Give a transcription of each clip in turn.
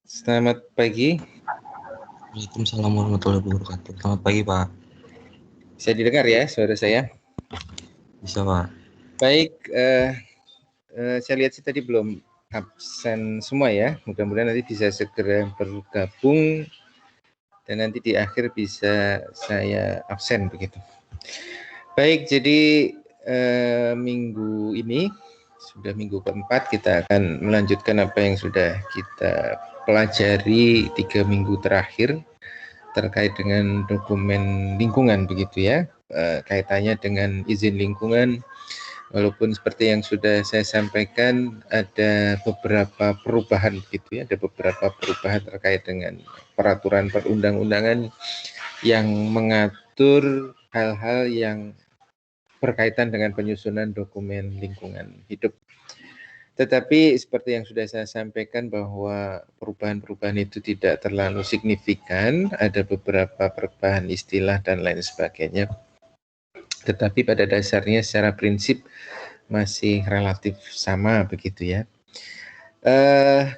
Selamat pagi. Waalaikumsalam warahmatullahi wabarakatuh. Selamat pagi, Pak. Bisa didengar ya suara saya? Bisa, Pak. Baik, saya lihat sih tadi belum absen semua ya. Mudah-mudahan nanti bisa segera bergabung dan nanti di akhir bisa saya absen begitu. Baik, jadi minggu ini sudah minggu keempat, kita akan melanjutkan apa yang sudah kita pelajari 3 minggu terakhir terkait dengan dokumen lingkungan begitu ya. Kaitannya dengan izin lingkungan, walaupun seperti yang sudah saya sampaikan ada beberapa perubahan begitu ya, ada beberapa perubahan terkait dengan peraturan perundang-undangan yang mengatur hal-hal yang berkaitan dengan penyusunan dokumen lingkungan hidup. Tetapi seperti yang sudah saya sampaikan bahwa perubahan-perubahan itu tidak terlalu signifikan, ada beberapa perubahan istilah dan lain sebagainya. Tetapi pada dasarnya secara prinsip masih relatif sama begitu ya.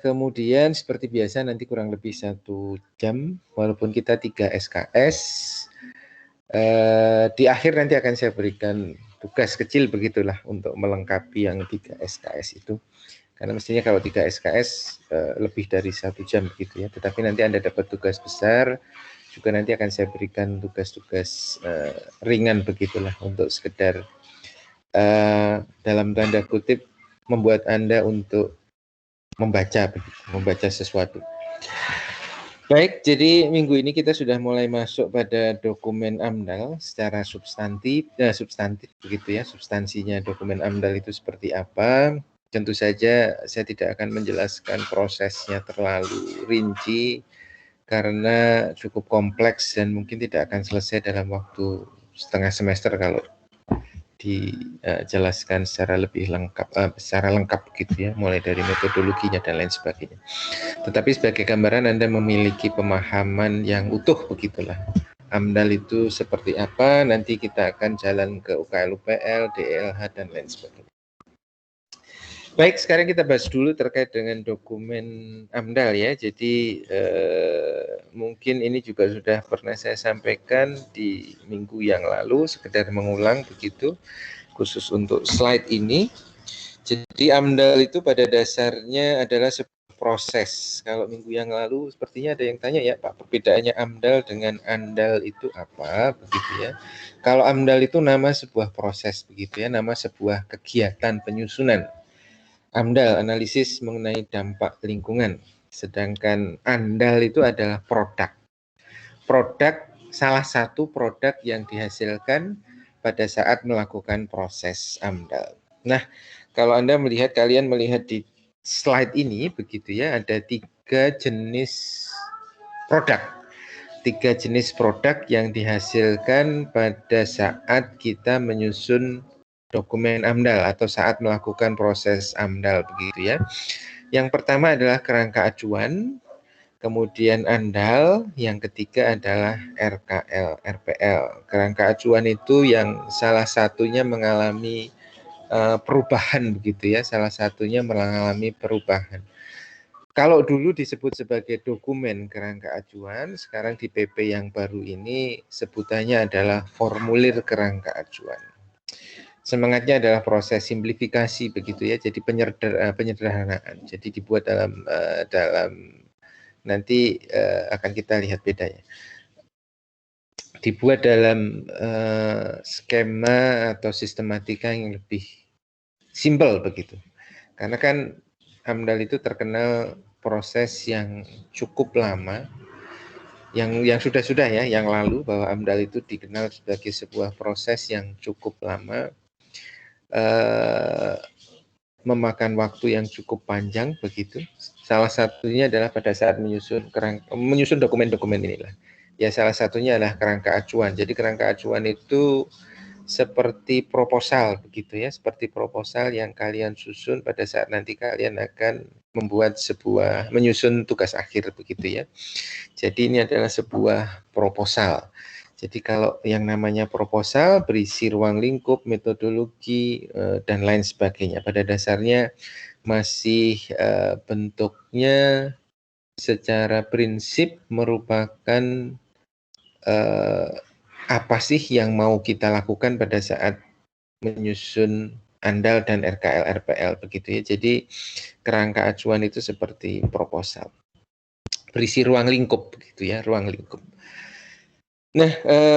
Kemudian seperti biasa nanti kurang lebih 1 jam, walaupun kita 3 SKS, di akhir nanti akan saya berikan tugas kecil begitulah untuk melengkapi yang 3 SKS itu. Karena mestinya kalau 3 SKS lebih dari 1 jam begitu ya. Tetapi nanti Anda dapat tugas besar, juga nanti akan saya berikan tugas-tugas ringan begitulah untuk sekedar dalam tanda kutip membuat Anda untuk membaca sesuatu. Baik, jadi minggu ini kita sudah mulai masuk pada dokumen AMDAL secara substantif begitu ya, substansinya dokumen AMDAL itu seperti apa. Tentu saja saya tidak akan menjelaskan prosesnya terlalu rinci karena cukup kompleks dan mungkin tidak akan selesai dalam waktu setengah semester kalau dijelaskan secara lebih lengkap gitu ya, mulai dari metodologinya dan lain sebagainya. Tetapi sebagai gambaran Anda memiliki pemahaman yang utuh begitulah. AMDAL itu seperti apa, nanti kita akan jalan ke UKL-UPL, DLH, dan lain sebagainya. Baik, sekarang kita bahas dulu terkait dengan dokumen AMDAL ya. Jadi mungkin ini juga sudah pernah saya sampaikan di minggu yang lalu, sekedar mengulang begitu, khusus untuk slide ini. Jadi AMDAL itu pada dasarnya adalah proses. Kalau minggu yang lalu sepertinya ada yang tanya ya Pak, perbedaannya AMDAL dengan ANDAL itu apa begitu ya. Kalau AMDAL itu nama sebuah proses begitu ya, nama sebuah kegiatan penyusunan. AMDAL analisis mengenai dampak lingkungan. Sedangkan ANDAL itu adalah produk. Produk salah satu produk yang dihasilkan pada saat melakukan proses AMDAL. Nah, kalau kalian melihat di slide ini begitu ya, ada 3 jenis produk. 3 jenis produk yang dihasilkan pada saat kita menyusun dokumen AMDAL atau saat melakukan proses AMDAL begitu ya. Yang pertama adalah kerangka acuan, kemudian ANDAL, yang ketiga adalah RKL, RPL. Kerangka acuan itu yang salah satunya mengalami perubahan begitu ya, salah satunya mengalami perubahan. Kalau dulu disebut sebagai dokumen kerangka acuan, sekarang di PP yang baru ini sebutannya adalah formulir kerangka acuan. Semangatnya adalah proses simplifikasi begitu ya, jadi penyederhanaan. Jadi dibuat dalam nanti akan kita lihat bedanya. Dibuat dalam skema atau sistematika yang lebih simpel begitu. Karena kan AMDAL itu terkenal proses yang cukup lama, yang sudah ya, yang lalu, bahwa AMDAL itu dikenal sebagai sebuah proses yang cukup lama, memakan waktu yang cukup panjang begitu. Salah satunya adalah pada saat menyusun dokumen-dokumen inilah. Ya, salah satunya adalah kerangka acuan. Jadi kerangka acuan itu seperti proposal begitu ya, seperti proposal yang kalian susun pada saat nanti kalian akan menyusun tugas akhir begitu ya. Jadi ini adalah sebuah proposal. Jadi kalau yang namanya proposal berisi ruang lingkup, metodologi, dan lain sebagainya. Pada dasarnya masih bentuknya secara prinsip merupakan apa sih yang mau kita lakukan pada saat menyusun ANDAL dan RKL RPL begitu ya. Jadi kerangka acuan itu seperti proposal, berisi ruang lingkup begitu ya, ruang lingkup. Nah,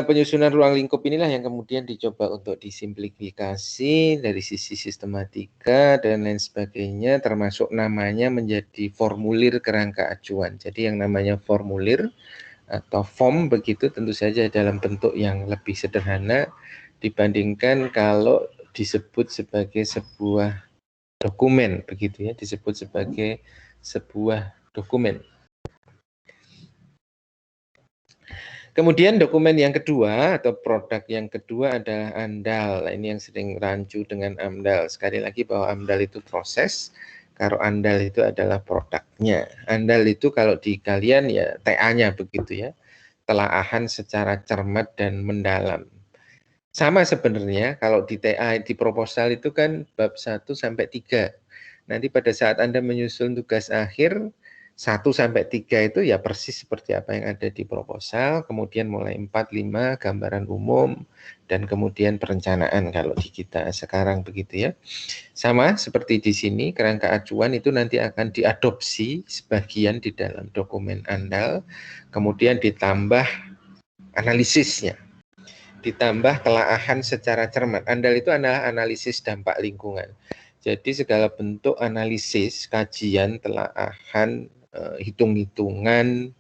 penyusunan ruang lingkup inilah yang kemudian dicoba untuk disimplifikasi dari sisi sistematika dan lain sebagainya, termasuk namanya menjadi formulir kerangka acuan. Jadi yang namanya formulir atau form begitu tentu saja dalam bentuk yang lebih sederhana dibandingkan kalau disebut sebagai sebuah dokumen begitu ya, disebut sebagai sebuah dokumen. Kemudian dokumen yang kedua atau produk yang kedua adalah ANDAL. Nah, ini yang sering rancu dengan AMDAL. Sekali lagi bahwa AMDAL itu proses, kalau ANDAL itu adalah produknya. ANDAL itu kalau di kalian ya TA-nya begitu ya. Telaahan secara cermat dan mendalam. Sama sebenarnya kalau di TA di proposal itu kan bab 1 sampai 3. Nanti pada saat Anda menyusun tugas akhir 1 sampai 3 itu ya persis seperti apa yang ada di proposal, kemudian mulai 4, 5 gambaran umum dan kemudian perencanaan kalau di kita sekarang begitu ya. Sama seperti di sini kerangka acuan itu nanti akan diadopsi sebagian di dalam dokumen ANDAL, kemudian ditambah analisisnya, ditambah telaahan secara cermat. ANDAL itu adalah analisis dampak lingkungan. Jadi segala bentuk analisis, kajian, telaahan, hitung-hitungan,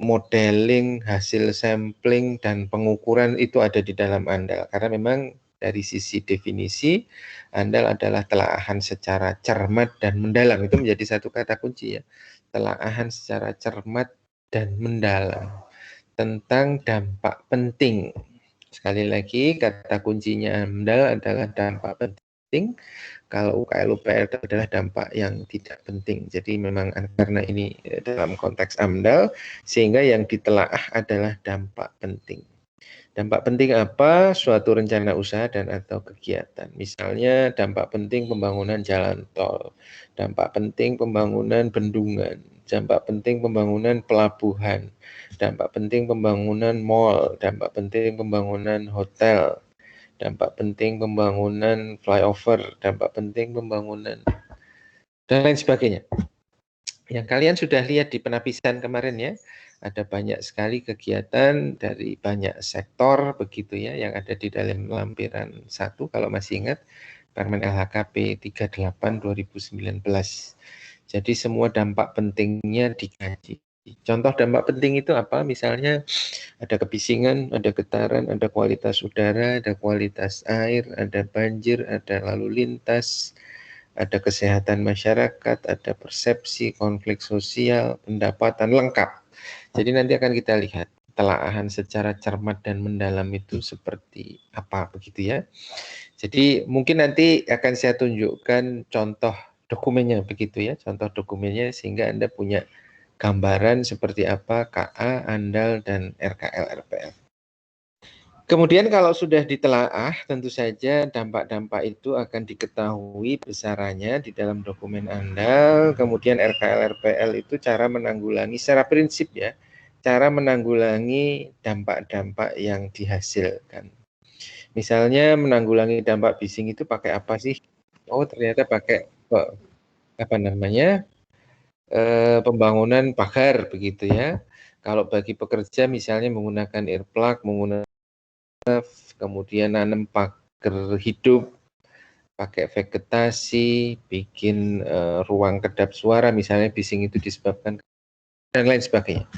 modeling, hasil sampling, dan pengukuran itu ada di dalam ANDAL. Karena memang dari sisi definisi, ANDAL adalah telaahan secara cermat dan mendalam. Itu menjadi satu kata kunci ya. Telaahan secara cermat dan mendalam tentang dampak penting. Sekali lagi, kata kuncinya AMDAL adalah dampak penting. Kalau UKL UPL itu adalah dampak yang tidak penting. Jadi memang karena ini dalam konteks AMDAL, sehingga yang ditelaah adalah dampak penting. Dampak penting apa? Suatu rencana usaha dan atau kegiatan. Misalnya dampak penting pembangunan jalan tol, dampak penting pembangunan bendungan, dampak penting pembangunan pelabuhan, dampak penting pembangunan mall, dampak penting pembangunan hotel, dampak penting pembangunan flyover, dampak penting pembangunan, dan lain sebagainya. Yang kalian sudah lihat di penapisan kemarin ya, ada banyak sekali kegiatan dari banyak sektor begitu ya yang ada di dalam lampiran 1 kalau masih ingat Permen LHKP 38 2019. Jadi semua dampak pentingnya dikaji. Contoh dampak penting itu apa? Misalnya ada kebisingan, ada getaran, ada kualitas udara, ada kualitas air, ada banjir, ada lalu lintas, ada kesehatan masyarakat, ada persepsi, konflik sosial, pendapatan, lengkap. Jadi nanti akan kita lihat telaahan secara cermat dan mendalam itu seperti apa begitu ya. Jadi mungkin nanti akan saya tunjukkan contoh dokumennya begitu ya, contoh dokumennya sehingga Anda punya gambaran seperti apa KA, ANDAL, dan RKL RPL. Kemudian kalau sudah ditelaah, tentu saja dampak-dampak itu akan diketahui besarannya di dalam dokumen ANDAL. Kemudian RKL RPL itu cara menanggulangi secara prinsip ya, cara menanggulangi dampak-dampak yang dihasilkan. Misalnya menanggulangi dampak bising itu pakai apa sih? Oh ternyata pakai apa namanya pembangunan pagar begitu ya. Kalau bagi pekerja misalnya menggunakan earplug, menggunakan kemudian nanam pagar hidup, pakai vegetasi, bikin ruang kedap suara, misalnya bising itu disebabkan dan lain sebagainya.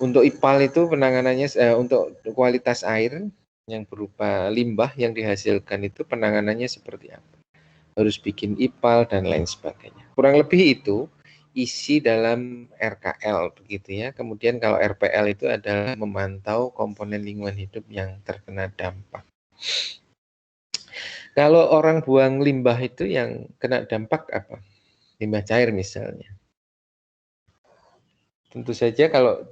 Untuk IPAL itu penanganannya untuk kualitas air yang berupa limbah yang dihasilkan itu penanganannya seperti apa? Harus bikin IPAL dan lain sebagainya. Kurang lebih itu isi dalam RKL begitu ya. Kemudian kalau RPL itu adalah memantau komponen lingkungan hidup yang terkena dampak. Kalau orang buang limbah itu yang kena dampak apa? Limbah cair misalnya. Tentu saja kalau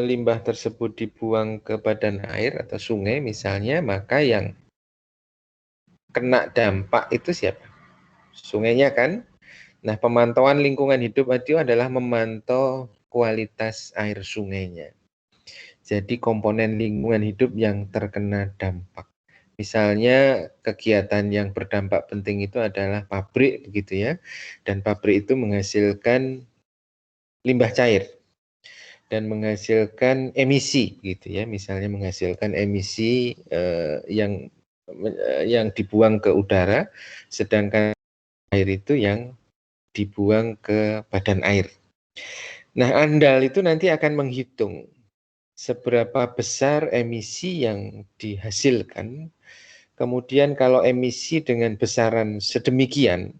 limbah tersebut dibuang ke badan air atau sungai misalnya, maka yang kena dampak itu siapa? Sungainya kan? Nah, pemantauan lingkungan hidup itu adalah memantau kualitas air sungainya. Jadi komponen lingkungan hidup yang terkena dampak. Misalnya kegiatan yang berdampak penting itu adalah pabrik begitu ya. Dan pabrik itu menghasilkan limbah cair dan menghasilkan emisi gitu ya. Misalnya menghasilkan emisi yang dibuang ke udara, sedangkan air itu yang dibuang ke badan air. Nah, ANDAL itu nanti akan menghitung seberapa besar emisi yang dihasilkan. Kemudian kalau emisi dengan besaran sedemikian,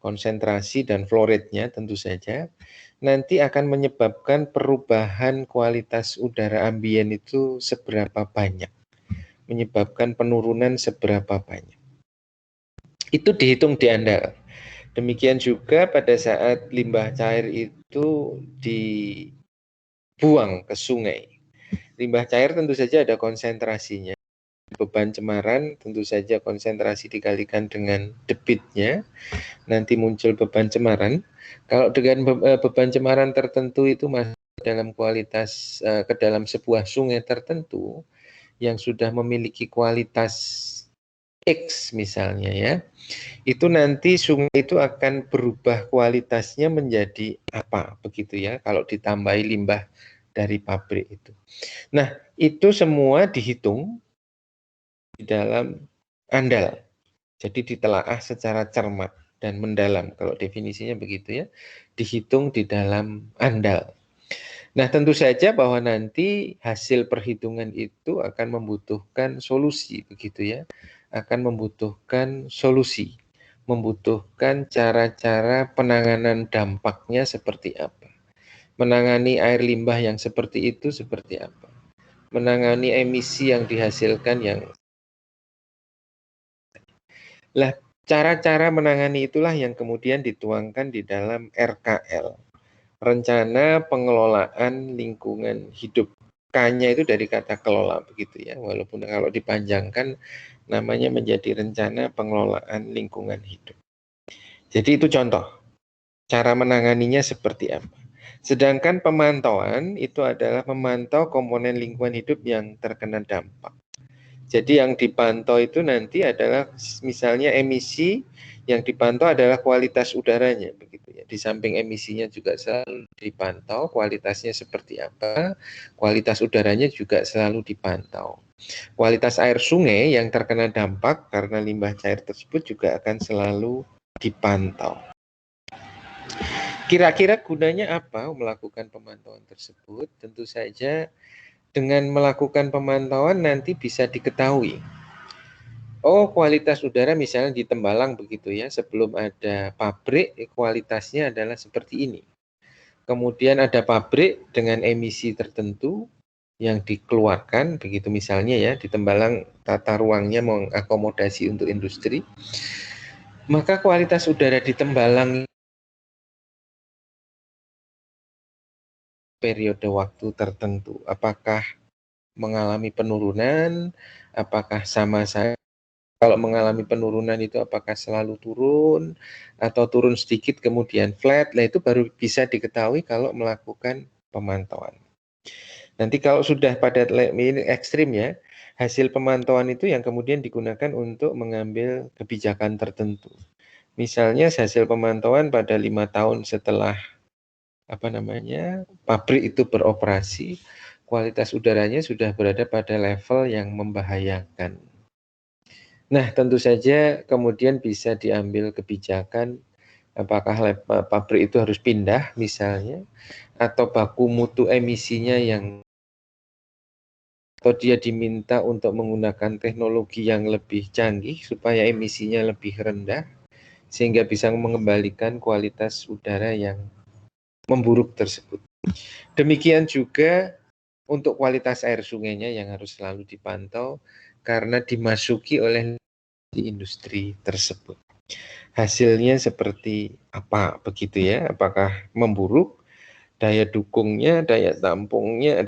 konsentrasi dan flow-rate-nya tentu saja, nanti akan menyebabkan perubahan kualitas udara ambien itu seberapa banyak. Menyebabkan penurunan seberapa banyak. Itu dihitung di ANDAL. Demikian juga pada saat limbah cair itu dibuang ke sungai. Limbah cair tentu saja ada konsentrasinya. Beban cemaran tentu saja konsentrasi dikalikan dengan debitnya, nanti muncul beban cemaran. Kalau dengan beban cemaran tertentu itu masuk dalam kualitas ke dalam sebuah sungai tertentu yang sudah memiliki kualitas X misalnya ya, itu nanti sungai itu akan berubah kualitasnya menjadi apa begitu ya kalau ditambahi limbah dari pabrik itu. Nah, itu semua dihitung di dalam ANDAL. Jadi ditelaah secara cermat dan mendalam kalau definisinya begitu ya, dihitung di dalam ANDAL. Nah, tentu saja bahwa nanti hasil perhitungan itu akan membutuhkan solusi begitu ya. Akan membutuhkan solusi, membutuhkan cara-cara penanganan dampaknya seperti apa. Menangani air limbah yang seperti itu seperti apa. Menangani emisi yang dihasilkan yang lah, cara-cara menangani itulah yang kemudian dituangkan di dalam RKL, Rencana Pengelolaan Lingkungan Hidup. K-nya itu dari kata kelola begitu ya, walaupun kalau dipanjangkan namanya menjadi Rencana Pengelolaan Lingkungan Hidup. Jadi itu contoh, cara menanganinya seperti apa. Sedangkan pemantauan itu adalah memantau komponen lingkungan hidup yang terkena dampak. Jadi yang dipantau itu nanti adalah misalnya emisi, yang dipantau adalah kualitas udaranya begitu ya. Di samping emisinya juga selalu dipantau kualitasnya seperti apa, kualitas udaranya juga selalu dipantau. Kualitas air sungai yang terkena dampak karena limbah cair tersebut juga akan selalu dipantau. Kira-kira gunanya apa melakukan pemantauan tersebut? Tentu saja dengan melakukan pemantauan nanti bisa diketahui, oh kualitas udara misalnya di Tembalang begitu ya, sebelum ada pabrik kualitasnya adalah seperti ini. Kemudian ada pabrik dengan emisi tertentu yang dikeluarkan begitu misalnya ya, di Tembalang tata ruangnya mengakomodasi untuk industri. Maka kualitas udara di Tembalang periode waktu tertentu apakah mengalami penurunan, apakah sama saja. Kalau mengalami penurunan itu apakah selalu turun atau turun sedikit kemudian flat, nah itu baru bisa diketahui kalau melakukan pemantauan. Nanti kalau sudah pada ini ekstrim ya, hasil pemantauan itu yang kemudian digunakan untuk mengambil kebijakan tertentu. Misalnya hasil pemantauan pada 5 tahun setelah pabrik itu beroperasi, kualitas udaranya sudah berada pada level yang membahayakan. Nah, tentu saja kemudian bisa diambil kebijakan apakah pabrik itu harus pindah misalnya, atau baku mutu emisinya atau dia diminta untuk menggunakan teknologi yang lebih canggih supaya emisinya lebih rendah, sehingga bisa mengembalikan kualitas udara yang memburuk tersebut. Demikian juga untuk kualitas air sungainya yang harus selalu dipantau karena dimasuki oleh industri tersebut. Hasilnya seperti apa begitu ya? Apakah memburuk? Daya dukungnya, daya tampungnya,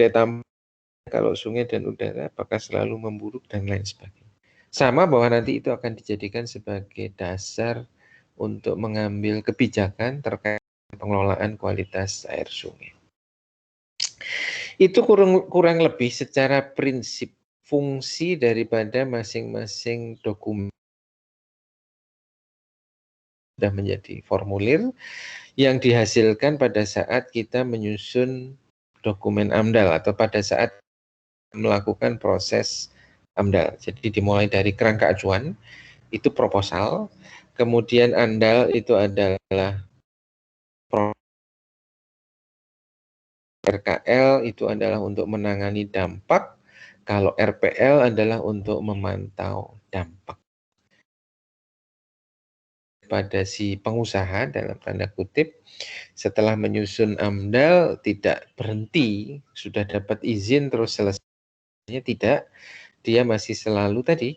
kalau sungai dan udara apakah selalu memburuk dan lain sebagainya. Sama bahwa nanti itu akan dijadikan sebagai dasar untuk mengambil kebijakan terkait pengelolaan kualitas air sungai. Itu kurang lebih secara prinsip fungsi daripada masing-masing dokumen sudah menjadi formulir yang dihasilkan pada saat kita menyusun dokumen AMDAL atau pada saat melakukan proses AMDAL. Jadi dimulai dari kerangka acuan, itu proposal, kemudian AMDAL itu adalah RKL itu adalah untuk menangani dampak, kalau RPL adalah untuk memantau dampak. Pada si pengusaha dalam tanda kutip, setelah menyusun AMDAL tidak berhenti, sudah dapat izin terus selesainya tidak, dia masih selalu tadi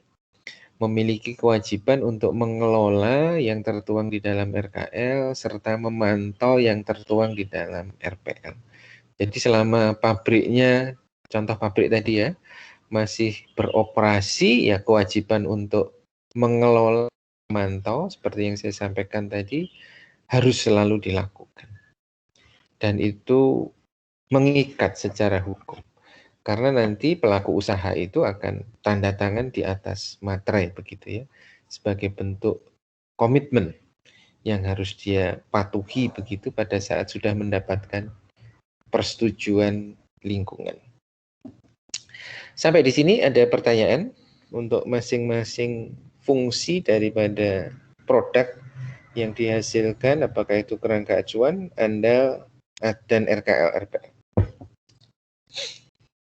memiliki kewajiban untuk mengelola yang tertuang di dalam RKL serta memantau yang tertuang di dalam RPL. Jadi selama pabriknya, contoh pabrik tadi ya, masih beroperasi, ya kewajiban untuk mengelola, memantau seperti yang saya sampaikan tadi harus selalu dilakukan. Dan itu mengikat secara hukum. Karena nanti pelaku usaha itu akan tanda tangan di atas materai begitu ya, sebagai bentuk komitmen yang harus dia patuhi begitu pada saat sudah mendapatkan persetujuan lingkungan. Sampai di sini ada pertanyaan untuk masing-masing fungsi daripada produk yang dihasilkan, apakah itu kerangka acuan, AMDAL, dan RKL RPL.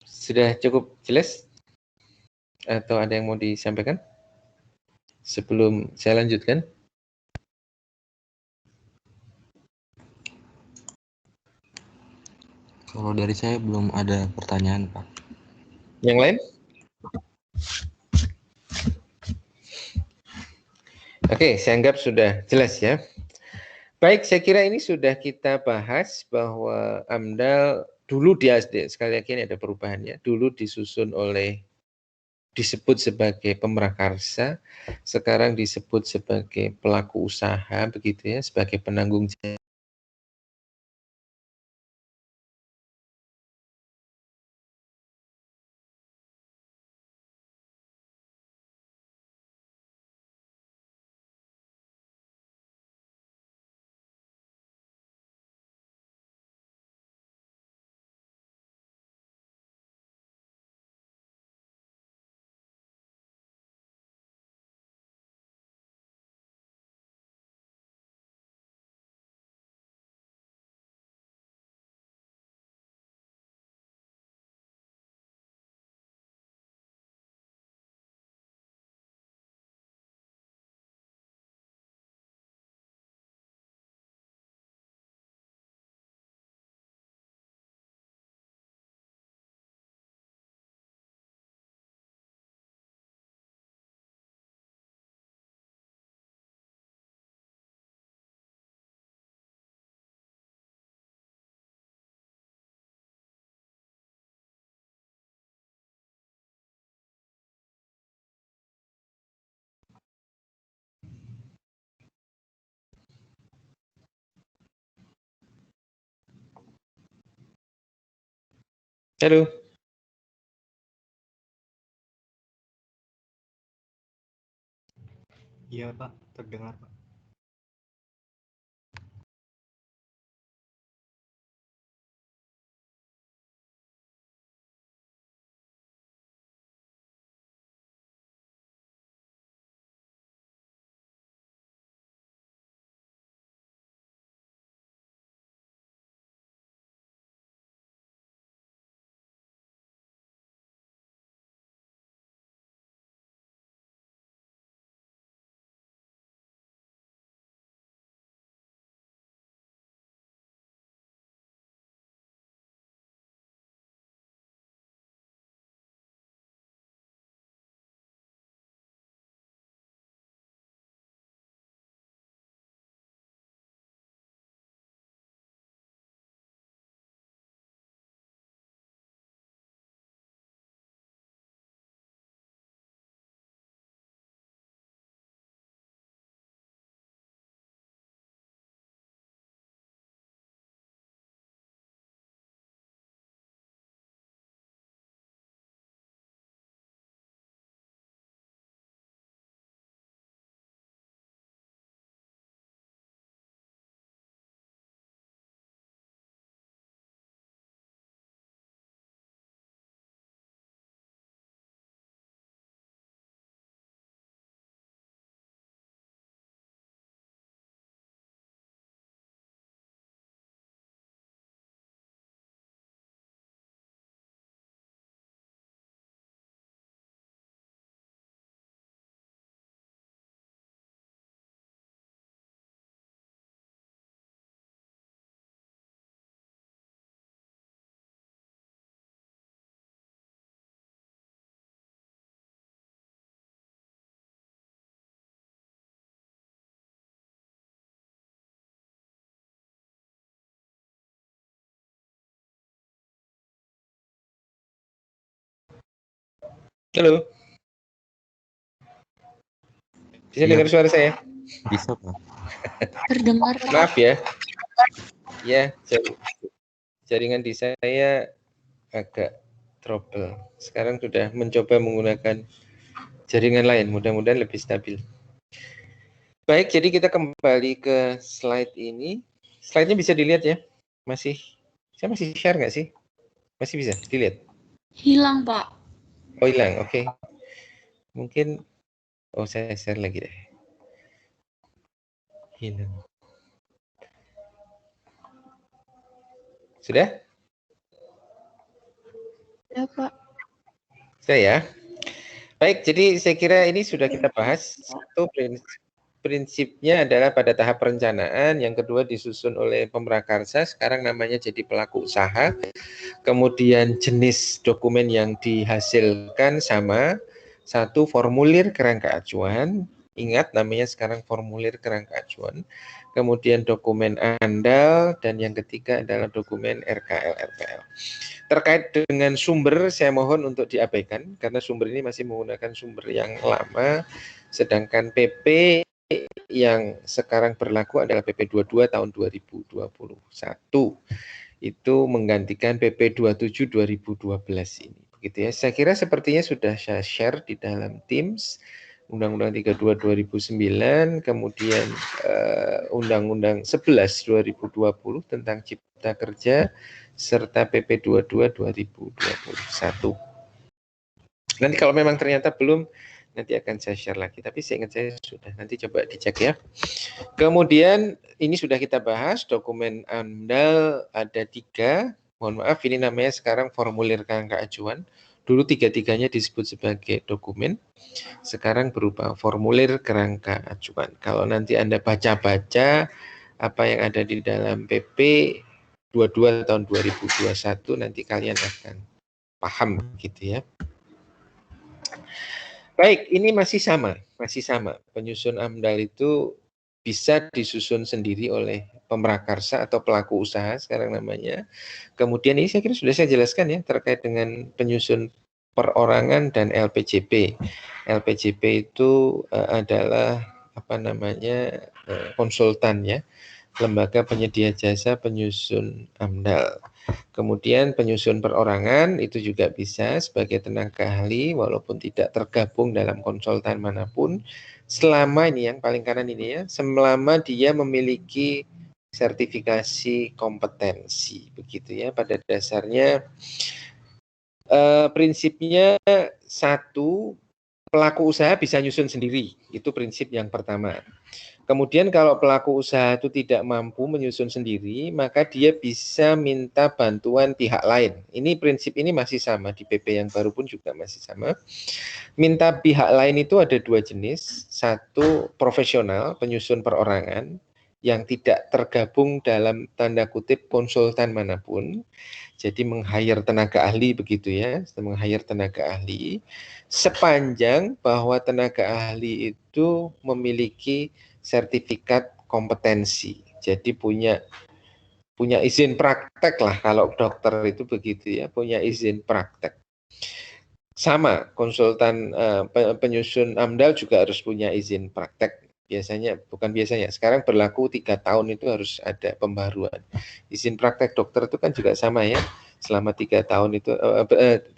Sudah cukup jelas? Atau ada yang mau disampaikan? Sebelum saya lanjutkan. Kalau dari saya belum ada pertanyaan, Pak. Yang lain? Oke, saya anggap sudah jelas ya. Baik, saya kira ini sudah kita bahas bahwa AMDAL dulu sekali lagi ini ada perubahannya, dulu disusun oleh, disebut sebagai pemrakarsa, sekarang disebut sebagai pelaku usaha begitu ya, sebagai penanggung jawab. Halo. Iya Pak, terdengar Pak. Halo, bisa Iya, dengar suara saya? bisa Pak. Terdengar, Pak. Maaf ya. Ya, jaringan di saya agak trouble. Sekarang sudah mencoba menggunakan jaringan lain, mudah-mudahan lebih stabil. Baik, jadi kita kembali ke slide ini. Slide-nya bisa dilihat ya? Saya masih share nggak sih? Masih bisa dilihat? Hilang, Pak. Oh, hilang, oke. Mungkin, saya share lagi deh. Hilang. Sudah? Ya, Pak. Sudah ya? Baik, jadi saya kira ini sudah kita bahas. Satu, prinsipnya adalah pada tahap perencanaan, yang kedua disusun oleh pemrakarsa, sekarang namanya jadi pelaku usaha. Kemudian jenis dokumen yang dihasilkan sama, satu formulir kerangka acuan, ingat namanya sekarang formulir kerangka acuan. Kemudian dokumen andal, dan yang ketiga adalah dokumen RKL RPL. Terkait dengan sumber, saya mohon untuk diabaikan karena sumber ini masih menggunakan sumber yang lama, sedangkan PP yang sekarang berlaku adalah PP 22 tahun 2021. Itu menggantikan PP 27 2012 ini. Begitu ya. Saya kira sepertinya sudah saya share di dalam Teams. Undang-Undang 32 2009, kemudian Undang-Undang 11 2020 tentang Cipta Kerja, serta PP 22 2021. Nanti kalau memang ternyata belum, nanti akan saya share lagi. Tapi saya ingat saya sudah, nanti coba dicek ya. Kemudian ini sudah kita bahas, dokumen AMDAL ada 3. Mohon maaf, ini namanya sekarang formulir kerangka acuan. Dulu tiga-tiganya disebut sebagai dokumen, sekarang berupa formulir kerangka acuan. Kalau nanti Anda baca-baca apa yang ada di dalam PP 22 tahun 2021, nanti kalian akan paham gitu ya. Baik, ini masih sama. Penyusun AMDAL itu bisa disusun sendiri oleh pemrakarsa atau pelaku usaha sekarang namanya. Kemudian ini saya kira sudah saya jelaskan ya terkait dengan penyusun perorangan dan LPJP. LPJP itu adalah konsultan ya, lembaga penyedia jasa penyusun AMDAL. Kemudian penyusun perorangan itu juga bisa sebagai tenaga ahli walaupun tidak tergabung dalam konsultan manapun, selama ini yang paling kanan ini ya, selama dia memiliki sertifikasi kompetensi begitu ya. Pada dasarnya prinsipnya satu, pelaku usaha bisa nyusun sendiri, itu prinsip yang pertama. Kemudian kalau pelaku usaha itu tidak mampu menyusun sendiri, maka dia bisa minta bantuan pihak lain. Ini prinsip ini masih sama, di PP yang baru pun juga masih sama. Minta pihak lain itu ada 2 jenis. Satu, profesional, penyusun perorangan, yang tidak tergabung dalam tanda kutip konsultan manapun. Jadi meng-hire tenaga ahli begitu ya, meng-hire tenaga ahli, sepanjang bahwa tenaga ahli itu memiliki sertifikat kompetensi. Jadi punya izin praktek lah, kalau dokter itu begitu ya, punya izin praktek. Sama, konsultan penyusun AMDAL juga harus punya izin praktek. Sekarang berlaku 3 tahun itu harus ada pembaruan. Izin praktek dokter itu kan juga sama ya, selama 3 tahun itu,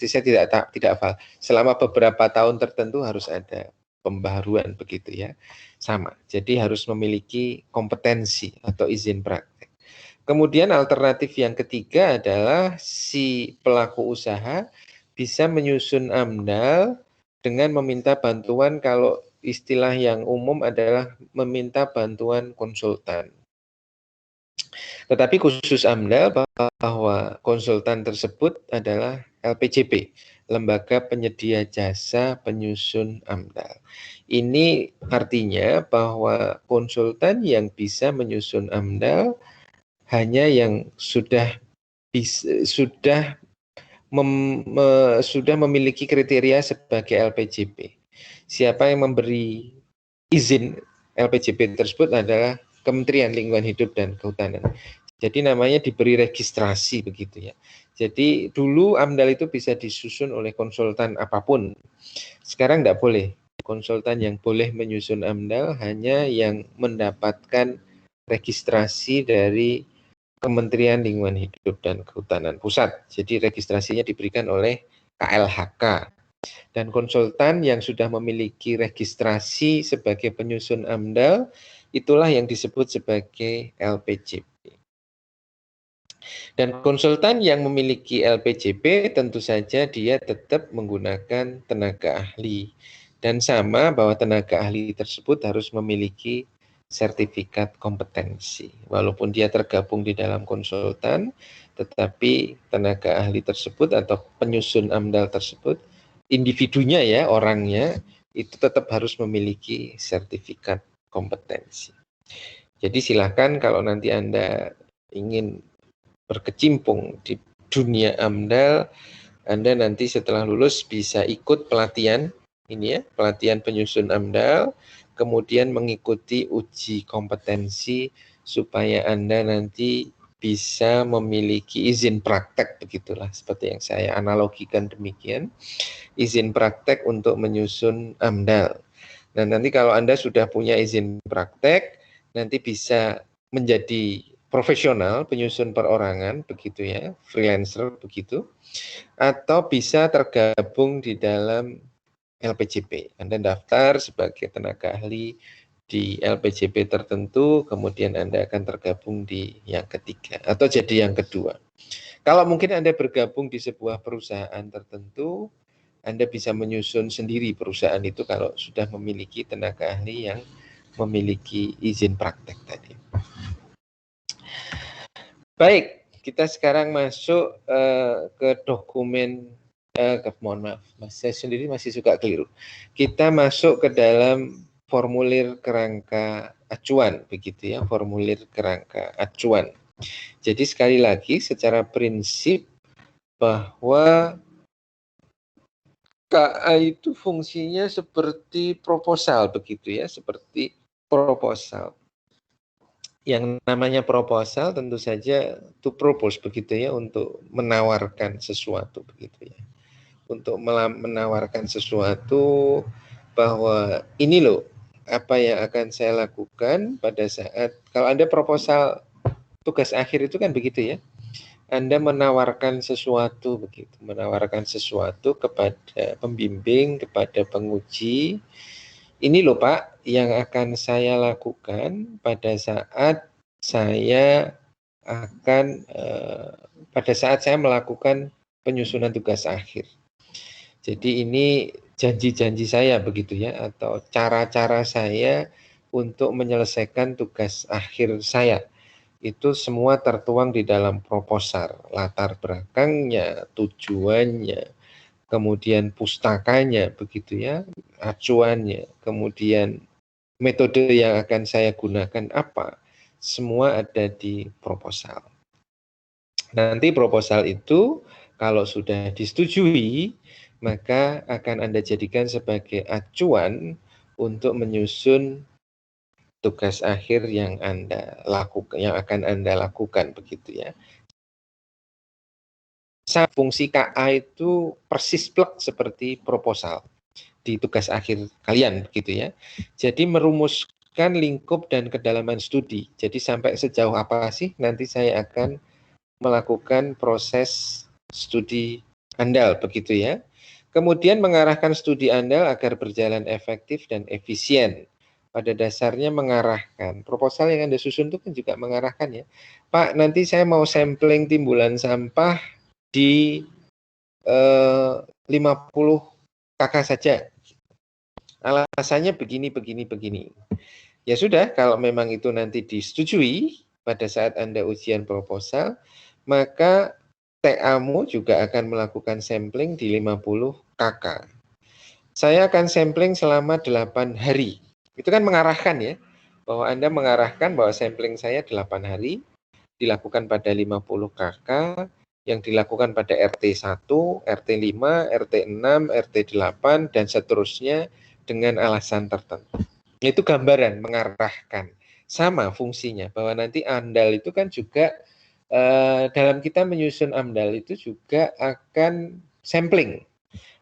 saya tidak hafal, selama beberapa tahun tertentu harus ada pembaruan begitu ya, sama. Jadi harus memiliki kompetensi atau izin praktek. Kemudian alternatif yang ketiga adalah si pelaku usaha bisa menyusun AMDAL dengan meminta bantuan, kalau istilah yang umum adalah meminta bantuan konsultan. Tetapi khusus AMDAL bahwa konsultan tersebut adalah LPJP, Lembaga Penyedia Jasa Penyusun AMDAL. Ini artinya bahwa konsultan yang bisa menyusun AMDAL hanya yang sudah memiliki kriteria sebagai LPJP. Siapa yang memberi izin LPJP tersebut adalah Kementerian Lingkungan Hidup dan Kehutanan. Jadi namanya diberi registrasi begitu ya. Jadi dulu AMDAL itu bisa disusun oleh konsultan apapun. Sekarang tidak boleh. Konsultan yang boleh menyusun AMDAL hanya yang mendapatkan registrasi dari Kementerian Lingkungan Hidup dan Kehutanan Pusat. Jadi registrasinya diberikan oleh KLHK. Dan konsultan yang sudah memiliki registrasi sebagai penyusun AMDAL, itulah yang disebut sebagai LPJP. Dan konsultan yang memiliki LPJP tentu saja dia tetap menggunakan tenaga ahli. Dan sama bahwa tenaga ahli tersebut harus memiliki sertifikat kompetensi. Walaupun dia tergabung di dalam konsultan, tetapi tenaga ahli tersebut atau penyusun AMDAL tersebut, individunya ya, orangnya, itu tetap harus memiliki sertifikat kompetensi. Jadi silakan kalau nanti Anda ingin berkecimpung di dunia AMDAL, Anda nanti setelah lulus bisa ikut pelatihan ini ya, pelatihan penyusun AMDAL, kemudian mengikuti uji kompetensi supaya Anda nanti bisa memiliki izin praktek, begitulah seperti yang saya analogikan demikian, izin praktek untuk menyusun AMDAL. Nah, nanti kalau Anda sudah punya izin praktek, nanti bisa menjadi profesional penyusun perorangan begitu ya, freelancer begitu, atau bisa tergabung di dalam LPJP. Anda daftar sebagai tenaga ahli di LPJP tertentu, kemudian Anda akan tergabung di yang ketiga atau jadi yang kedua. Kalau mungkin Anda bergabung di sebuah perusahaan tertentu, Anda bisa menyusun sendiri perusahaan itu kalau sudah memiliki tenaga ahli yang memiliki izin praktek tadi. Baik, kita sekarang masuk ke dokumen, mohon maaf, saya sendiri masih suka keliru. Kita masuk ke dalam formulir kerangka acuan, begitu ya, formulir kerangka acuan. Jadi sekali lagi secara prinsip bahwa KA itu fungsinya seperti proposal, begitu ya, seperti proposal. Yang namanya proposal tentu saja to propose begitu ya, untuk menawarkan sesuatu begitu ya. Untuk menawarkan sesuatu bahwa ini loh apa yang akan saya lakukan pada saat, kalau Anda proposal tugas akhir itu kan begitu ya. Anda menawarkan sesuatu begitu, menawarkan sesuatu kepada pembimbing, kepada penguji. Ini loh Pak, yang akan saya lakukan pada saat saya akan pada saat saya melakukan penyusunan tugas akhir. Jadi ini janji-janji saya begitu ya, atau cara-cara saya untuk menyelesaikan tugas akhir saya. Itu semua tertuang di dalam proposal, latar belakangnya, tujuannya, kemudian pustakanya begitu ya, acuannya, kemudian metode yang akan saya gunakan apa, semua ada di proposal. Nanti proposal itu kalau sudah disetujui, maka akan Anda jadikan sebagai acuan untuk menyusun tugas akhir yang Anda lakukan, yang akan Anda lakukan begitu ya. Fungsi KA itu persis plek seperti proposal di tugas akhir kalian begitu ya. Jadi merumuskan lingkup dan kedalaman studi. Jadi sampai sejauh apa sih nanti saya akan melakukan proses studi AMDAL begitu ya. Kemudian mengarahkan studi AMDAL agar berjalan efektif dan efisien. Pada dasarnya mengarahkan. Proposal yang Anda susun itu kan juga mengarahkan ya. Pak, nanti saya mau sampling timbulan sampah di 50 KK saja. Alasannya begini, begini, begini. Ya sudah, kalau memang itu nanti disetujui pada saat Anda ujian proposal, maka TA-mu juga akan melakukan sampling di 50 KK. Saya akan sampling selama 8 hari. Itu kan mengarahkan ya, bahwa Anda mengarahkan bahwa sampling saya 8 hari, dilakukan pada 50 KK, yang dilakukan pada RT1, RT5, RT6, RT8, dan seterusnya dengan alasan tertentu. Itu gambaran mengarahkan. sama fungsinya, bahwa nanti AMDAL itu kan juga dalam kita menyusun AMDAL itu juga akan sampling.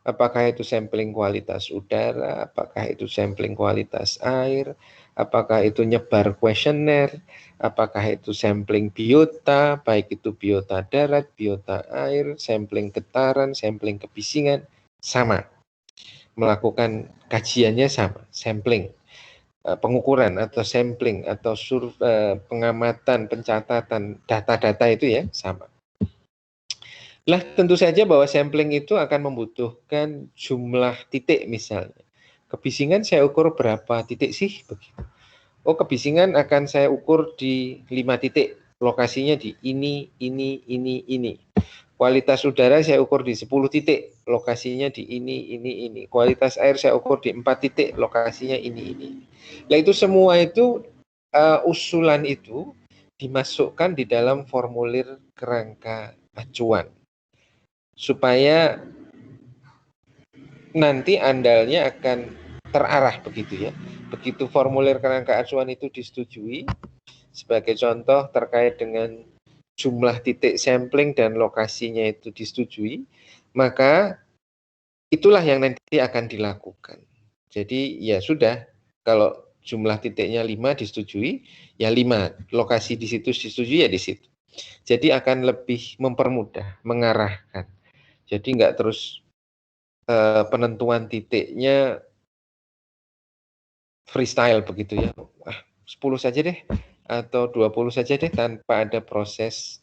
Apakah itu sampling kualitas udara, apakah itu sampling kualitas air, apakah itu nyebar kuesioner, apakah itu sampling biota, baik itu biota darat, biota air, sampling getaran, sampling kebisingan, sama. Melakukan kajiannya sama, sampling. Pengukuran atau sampling atau pengamatan, pencatatan data-data itu ya sama. Lah tentu saja bahwa sampling itu akan membutuhkan jumlah titik misalnya. Kebisingan saya ukur berapa titik sih begitu. Oh, kebisingan akan saya ukur di 5 titik. Lokasinya di ini. Kualitas udara saya ukur di 10 titik. Lokasinya di ini. Kualitas air saya ukur di 4 titik. Lokasinya ini. Nah itu semua itu usulan itu dimasukkan di dalam formulir kerangka acuan. Supaya nanti andalnya akan terarah begitu ya. Begitu formulir kerangka acuan itu disetujui, sebagai contoh terkait dengan jumlah titik sampling dan lokasinya itu disetujui, maka itulah yang nanti akan dilakukan. Jadi ya sudah, kalau jumlah titiknya 5 disetujui, ya 5. Lokasi di situ disetujui ya di situ. Jadi akan lebih mempermudah, mengarahkan. Jadi enggak terus penentuan titiknya freestyle begitu ya. 10 saja deh atau 20 saja deh tanpa ada proses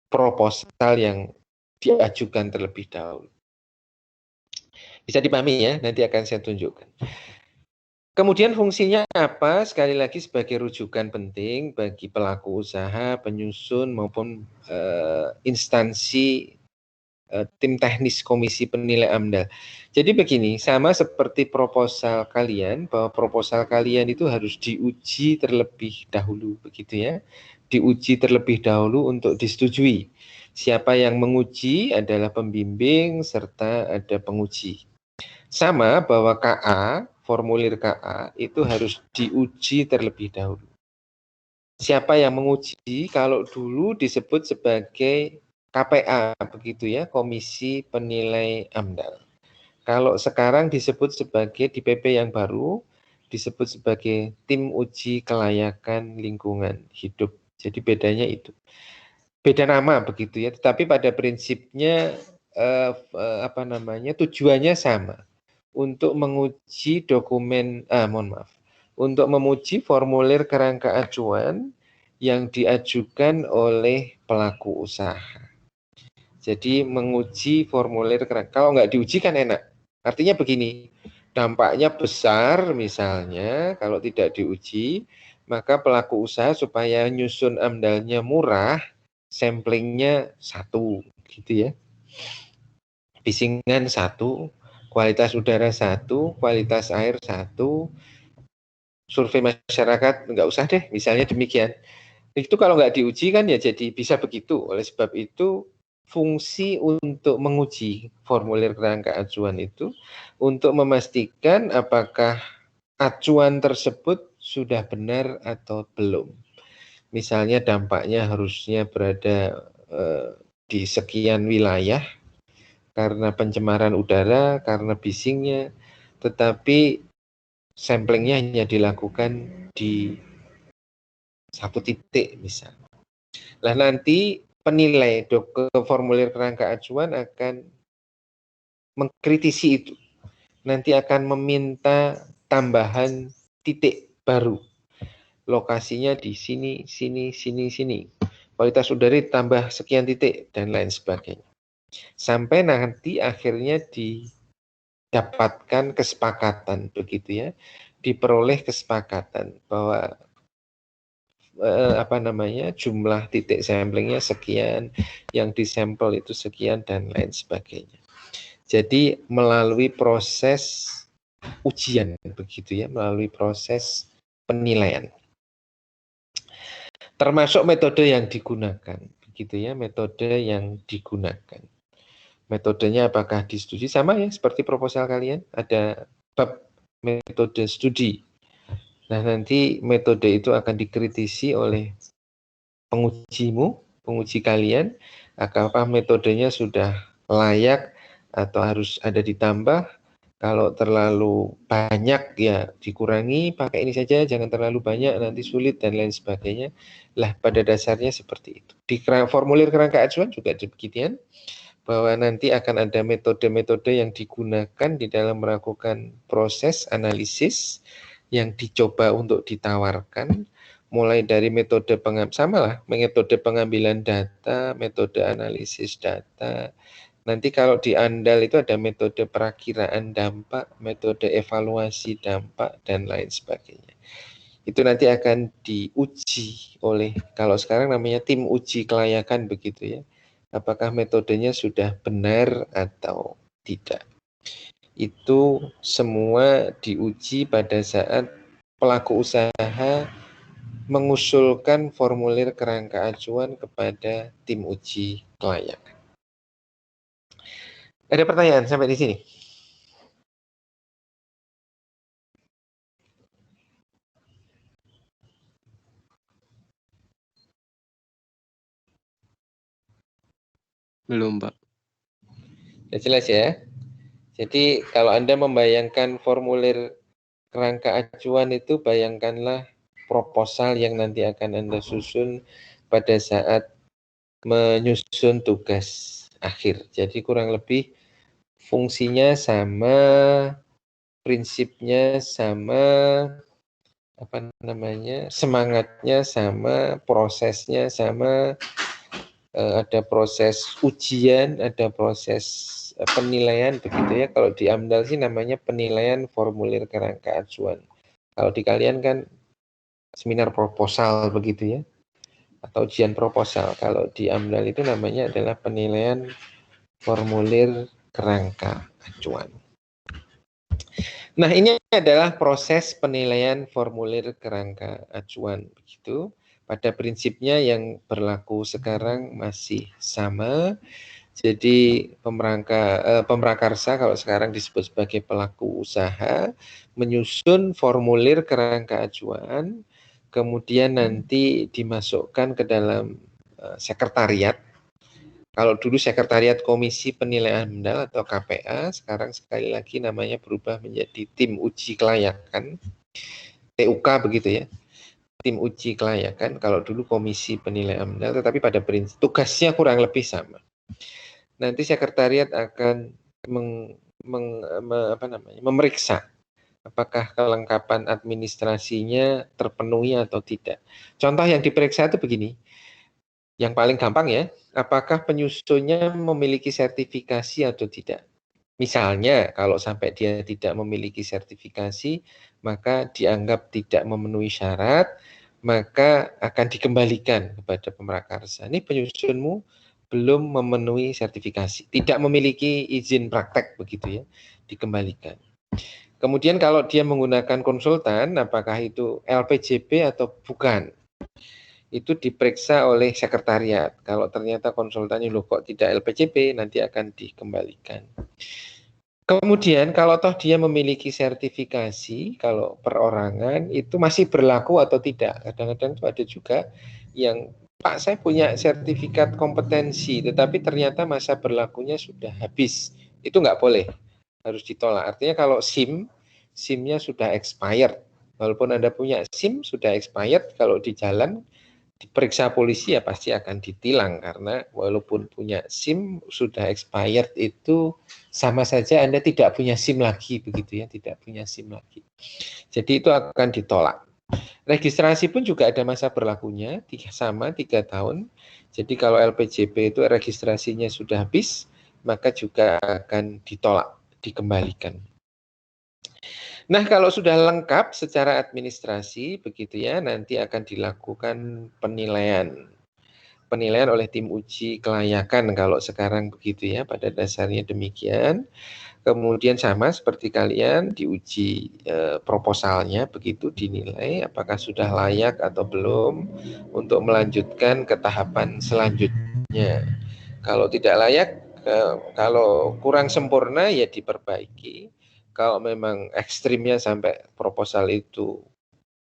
proposal yang diajukan terlebih dahulu. Bisa dipahami ya, nanti akan saya tunjukkan. Kemudian fungsinya apa? Sekali lagi sebagai rujukan penting bagi pelaku usaha, penyusun maupun instansi tim teknis komisi penilai AMDAL. Jadi begini, sama seperti proposal kalian, bahwa proposal kalian itu harus diuji terlebih dahulu, begitu ya. Diuji terlebih dahulu untuk disetujui. Siapa yang menguji adalah pembimbing serta ada penguji. Sama bahwa KA, formulir KA itu harus diuji terlebih dahulu. Siapa yang menguji? Kalau dulu disebut sebagai KPA begitu ya, Komisi Penilai AMDAL. Kalau sekarang disebut sebagai di PP yang baru disebut sebagai Tim Uji Kelayakan Lingkungan Hidup. Jadi bedanya itu. Beda nama begitu ya, tetapi pada prinsipnya tujuannya sama. Untuk menguji dokumen untuk memuji formulir kerangka acuan yang diajukan oleh pelaku usaha. Jadi menguji formulir kerangka, kalau nggak diuji kan enak. Artinya begini, dampaknya besar misalnya kalau tidak diuji, maka pelaku usaha supaya nyusun AMDAL-nya murah, samplingnya 1, gitu ya. Bisingan 1, kualitas udara 1, kualitas air 1, survei masyarakat nggak usah deh, misalnya demikian. Itu kalau nggak diuji kan ya jadi bisa begitu. Oleh sebab itu fungsi untuk menguji formulir kerangka acuan itu untuk memastikan apakah acuan tersebut sudah benar atau belum. Misalnya dampaknya harusnya berada di sekian wilayah karena pencemaran udara, karena bisingnya, tetapi samplingnya hanya dilakukan di 1 titik misalnya. Nah nanti penilai formulir kerangka acuan akan mengkritisi itu. Nanti akan meminta tambahan titik baru. Lokasinya di sini. Kualitas udara tambah sekian titik dan lain sebagainya. Sampai nanti akhirnya didapatkan kesepakatan begitu ya. Diperoleh kesepakatan bahwa jumlah titik samplingnya sekian, yang disampel itu sekian dan lain sebagainya. Jadi melalui proses ujian begitu ya, melalui proses penilaian. Termasuk metode yang digunakan, begitu ya, metode yang digunakan. Metodenya apakah disetujui sama ya seperti proposal kalian, ada bab metode studi. Nah, nanti metode itu akan dikritisi oleh pengujimu, penguji kalian, apakah metodenya sudah layak atau harus ada ditambah. Kalau terlalu banyak ya dikurangi, pakai ini saja, jangan terlalu banyak, nanti sulit dan lain sebagainya. Lah, pada dasarnya seperti itu. Di formulir kerangka acuan juga demikian, bahwa nanti akan ada metode-metode yang digunakan di dalam melakukan proses analisis yang dicoba untuk ditawarkan, mulai dari metode metode pengambilan data, metode analisis data. Nanti kalau di Andal itu ada metode perakiraan dampak, metode evaluasi dampak, dan lain sebagainya. Itu nanti akan diuji oleh, kalau sekarang namanya tim uji kelayakan begitu ya. Apakah metodenya sudah benar atau tidak. Itu semua diuji pada saat pelaku usaha mengusulkan formulir kerangka acuan kepada tim uji kelayakan. Ada pertanyaan sampai di sini? Belum, Pak. Sudah jelas ya? Jadi kalau Anda membayangkan formulir kerangka acuan itu, bayangkanlah proposal yang nanti akan Anda susun pada saat menyusun tugas akhir. Jadi kurang lebih fungsinya sama, prinsipnya sama, semangatnya sama, prosesnya sama, ada proses ujian, ada proses penilaian begitu ya. Kalau di AMDAL sih namanya penilaian formulir kerangka acuan. Kalau di kalian kan seminar proposal begitu ya, atau ujian proposal. Kalau di AMDAL itu namanya adalah penilaian formulir kerangka acuan. Nah, ini adalah proses penilaian formulir kerangka acuan begitu. Pada prinsipnya yang berlaku sekarang masih sama. Jadi pemrakarsa kalau sekarang disebut sebagai pelaku usaha menyusun formulir kerangka acuan, kemudian nanti dimasukkan ke dalam sekretariat. Kalau dulu sekretariat Komisi Penilaian AMDAL atau KPA, sekarang sekali lagi namanya berubah menjadi tim uji kelayakan, TUK begitu ya. Tim uji kelayakan, kalau dulu Komisi Penilaian AMDAL, tetapi pada prinsip tugasnya kurang lebih sama. Nanti sekretariat akan memeriksa apakah kelengkapan administrasinya terpenuhi atau tidak. Contoh yang diperiksa itu begini, yang paling gampang ya, apakah penyusunnya memiliki sertifikasi atau tidak. Misalnya kalau sampai dia tidak memiliki sertifikasi, maka dianggap tidak memenuhi syarat, maka akan dikembalikan kepada pemrakarsa. Ini penyusunmu belum memenuhi sertifikasi, tidak memiliki izin praktek begitu ya, dikembalikan. Kemudian kalau dia menggunakan konsultan, apakah itu LPJP atau bukan, itu diperiksa oleh sekretariat. Kalau ternyata konsultannya loh kok tidak LPJP, nanti akan dikembalikan. Kemudian kalau toh dia memiliki sertifikasi, kalau perorangan itu masih berlaku atau tidak. Kadang-kadang itu ada juga yang, Pak saya punya sertifikat kompetensi, tetapi ternyata masa berlakunya sudah habis. Itu nggak boleh, harus ditolak. Artinya kalau SIM-nya sudah expired. Walaupun Anda punya SIM sudah expired, kalau di jalan diperiksa polisi ya pasti akan ditilang, karena walaupun punya SIM sudah expired itu sama saja Anda tidak punya SIM lagi begitu ya, tidak punya SIM lagi. Jadi itu akan ditolak. Registrasi pun juga ada masa berlakunya, 3 tahun. Jadi kalau LPJP itu registrasinya sudah habis, maka juga akan ditolak, dikembalikan. Nah, kalau sudah lengkap secara administrasi begitu ya, nanti akan dilakukan penilaian. Penilaian oleh tim uji kelayakan kalau sekarang begitu ya, pada dasarnya demikian. Kemudian sama seperti kalian diuji proposalnya begitu, dinilai apakah sudah layak atau belum untuk melanjutkan ke tahapan selanjutnya. Kalau tidak layak, kalau kurang sempurna ya diperbaiki. Kalau memang ekstrimnya sampai proposal itu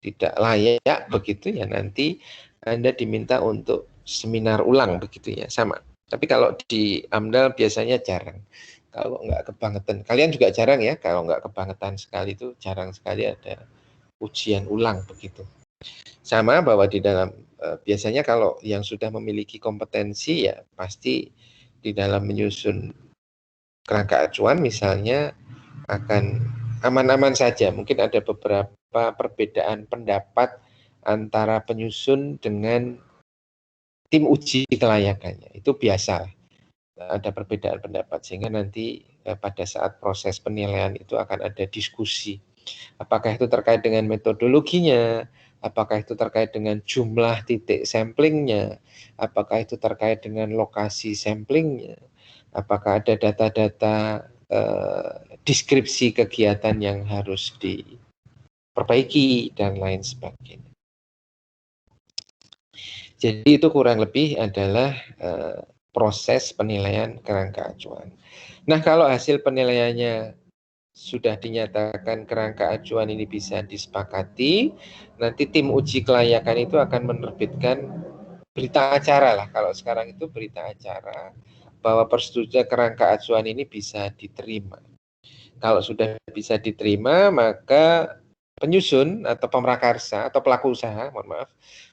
tidak layak begitu ya, nanti Anda diminta untuk seminar ulang begitu ya, sama. Tapi kalau di AMDAL biasanya jarang. Kalau nggak kebangetan, kalian juga jarang ya, kalau nggak kebangetan sekali itu jarang sekali ada ujian ulang begitu. Sama bahwa di dalam biasanya kalau yang sudah memiliki kompetensi ya pasti di dalam menyusun kerangka acuan misalnya akan aman-aman saja. Mungkin ada beberapa perbedaan pendapat antara penyusun dengan tim uji kelayakannya. Itu biasa. Ada perbedaan pendapat sehingga nanti pada saat proses penilaian itu akan ada diskusi. Apakah itu terkait dengan metodologinya, apakah itu terkait dengan jumlah titik samplingnya, apakah itu terkait dengan lokasi samplingnya, apakah ada data-data deskripsi kegiatan yang harus diperbaiki dan lain sebagainya. Jadi itu kurang lebih adalah proses penilaian kerangka acuan. Nah, kalau hasil penilaiannya sudah dinyatakan kerangka acuan ini bisa disepakati, nanti tim uji kelayakan itu akan menerbitkan berita acara lah. Kalau sekarang itu berita acara bahwa persetujuan kerangka acuan ini bisa diterima. Kalau sudah bisa diterima, maka penyusun atau pemrakarsa atau pelaku usaha, mohon maaf,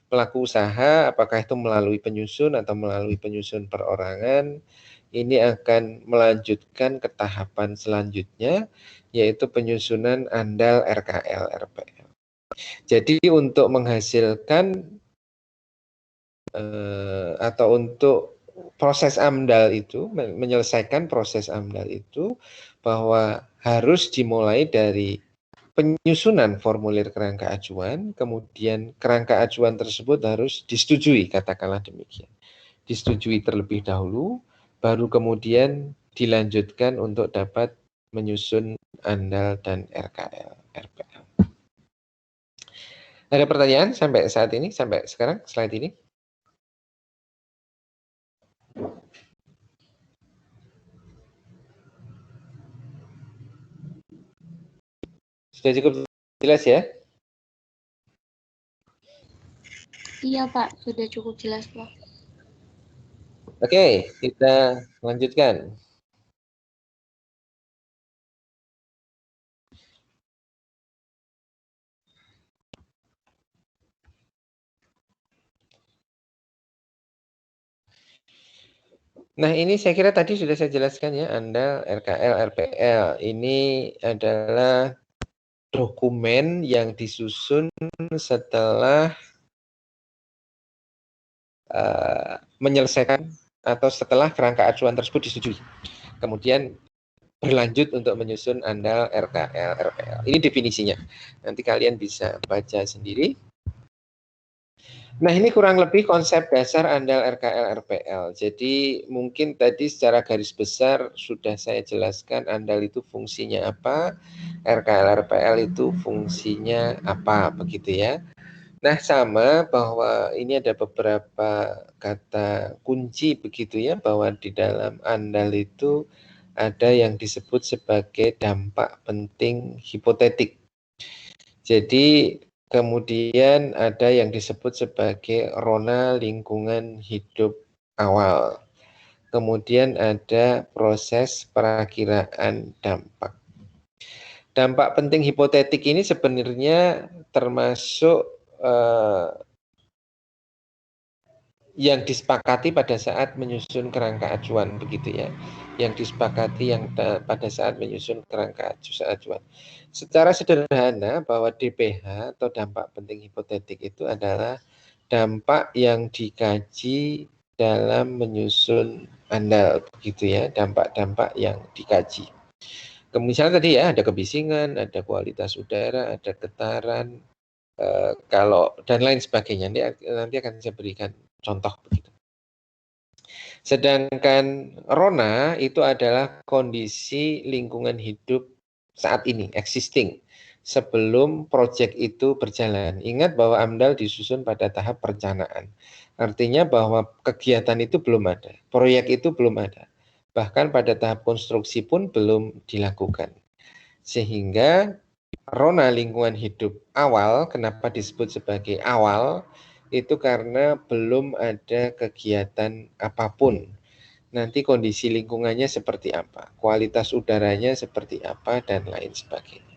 pelaku usaha apakah itu melalui penyusun atau melalui penyusun perorangan, ini akan melanjutkan ke tahapan selanjutnya, yaitu penyusunan AMDAL RKL RPL. Jadi untuk menghasilkan atau untuk proses AMDAL itu, menyelesaikan proses AMDAL itu, bahwa harus dimulai dari penyusunan formulir kerangka acuan, kemudian kerangka acuan tersebut harus disetujui, katakanlah demikian. Disetujui terlebih dahulu, baru kemudian dilanjutkan untuk dapat menyusun AMDAL dan RKL RPL. Ada pertanyaan sampai saat ini, sampai sekarang, slide ini? Sudah cukup jelas ya? Iya Pak, sudah cukup jelas Pak. Oke, kita lanjutkan. Nah, ini saya kira tadi sudah saya jelaskan ya, AMDAL, RKL, RPL. Ini adalah dokumen yang disusun setelah menyelesaikan atau setelah kerangka acuan tersebut disetujui. Kemudian berlanjut untuk menyusun AMDAL, RKL, RPL. Ini definisinya. Nanti kalian bisa baca sendiri. Nah, ini kurang lebih konsep dasar AMDAL, RKL, RPL. Jadi mungkin tadi secara garis besar sudah saya jelaskan AMDAL itu fungsinya apa, RKL, RPL itu fungsinya apa, begitu ya. Nah, sama bahwa ini ada beberapa kata kunci begitu ya, bahwa di dalam AMDAL itu ada yang disebut sebagai dampak penting hipotetik. Jadi kemudian ada yang disebut sebagai rona lingkungan hidup awal. Kemudian ada proses perakiraan dampak. Dampak penting hipotetik ini sebenarnya termasuk yang disepakati pada saat menyusun kerangka acuan begitu ya. Yang disepakati yang pada saat menyusun kerangka acuan. Secara sederhana bahwa DPH atau dampak penting hipotetik itu adalah dampak yang dikaji dalam menyusun AMDAL begitu ya, dampak-dampak yang dikaji. Misalnya tadi ya ada kebisingan, ada kualitas udara, ada getaran, kalau dan lain sebagainya. Nanti akan saya berikan contoh begitu. Sedangkan rona itu adalah kondisi lingkungan hidup saat ini, existing, sebelum proyek itu berjalan. Ingat bahwa AMDAL disusun pada tahap perencanaan. Artinya bahwa kegiatan itu belum ada, proyek itu belum ada. Bahkan pada tahap konstruksi pun belum dilakukan. Sehingga Rona lingkungan hidup awal, kenapa disebut sebagai awal, itu karena belum ada kegiatan apapun. Nanti kondisi lingkungannya seperti apa, kualitas udaranya seperti apa, dan lain sebagainya.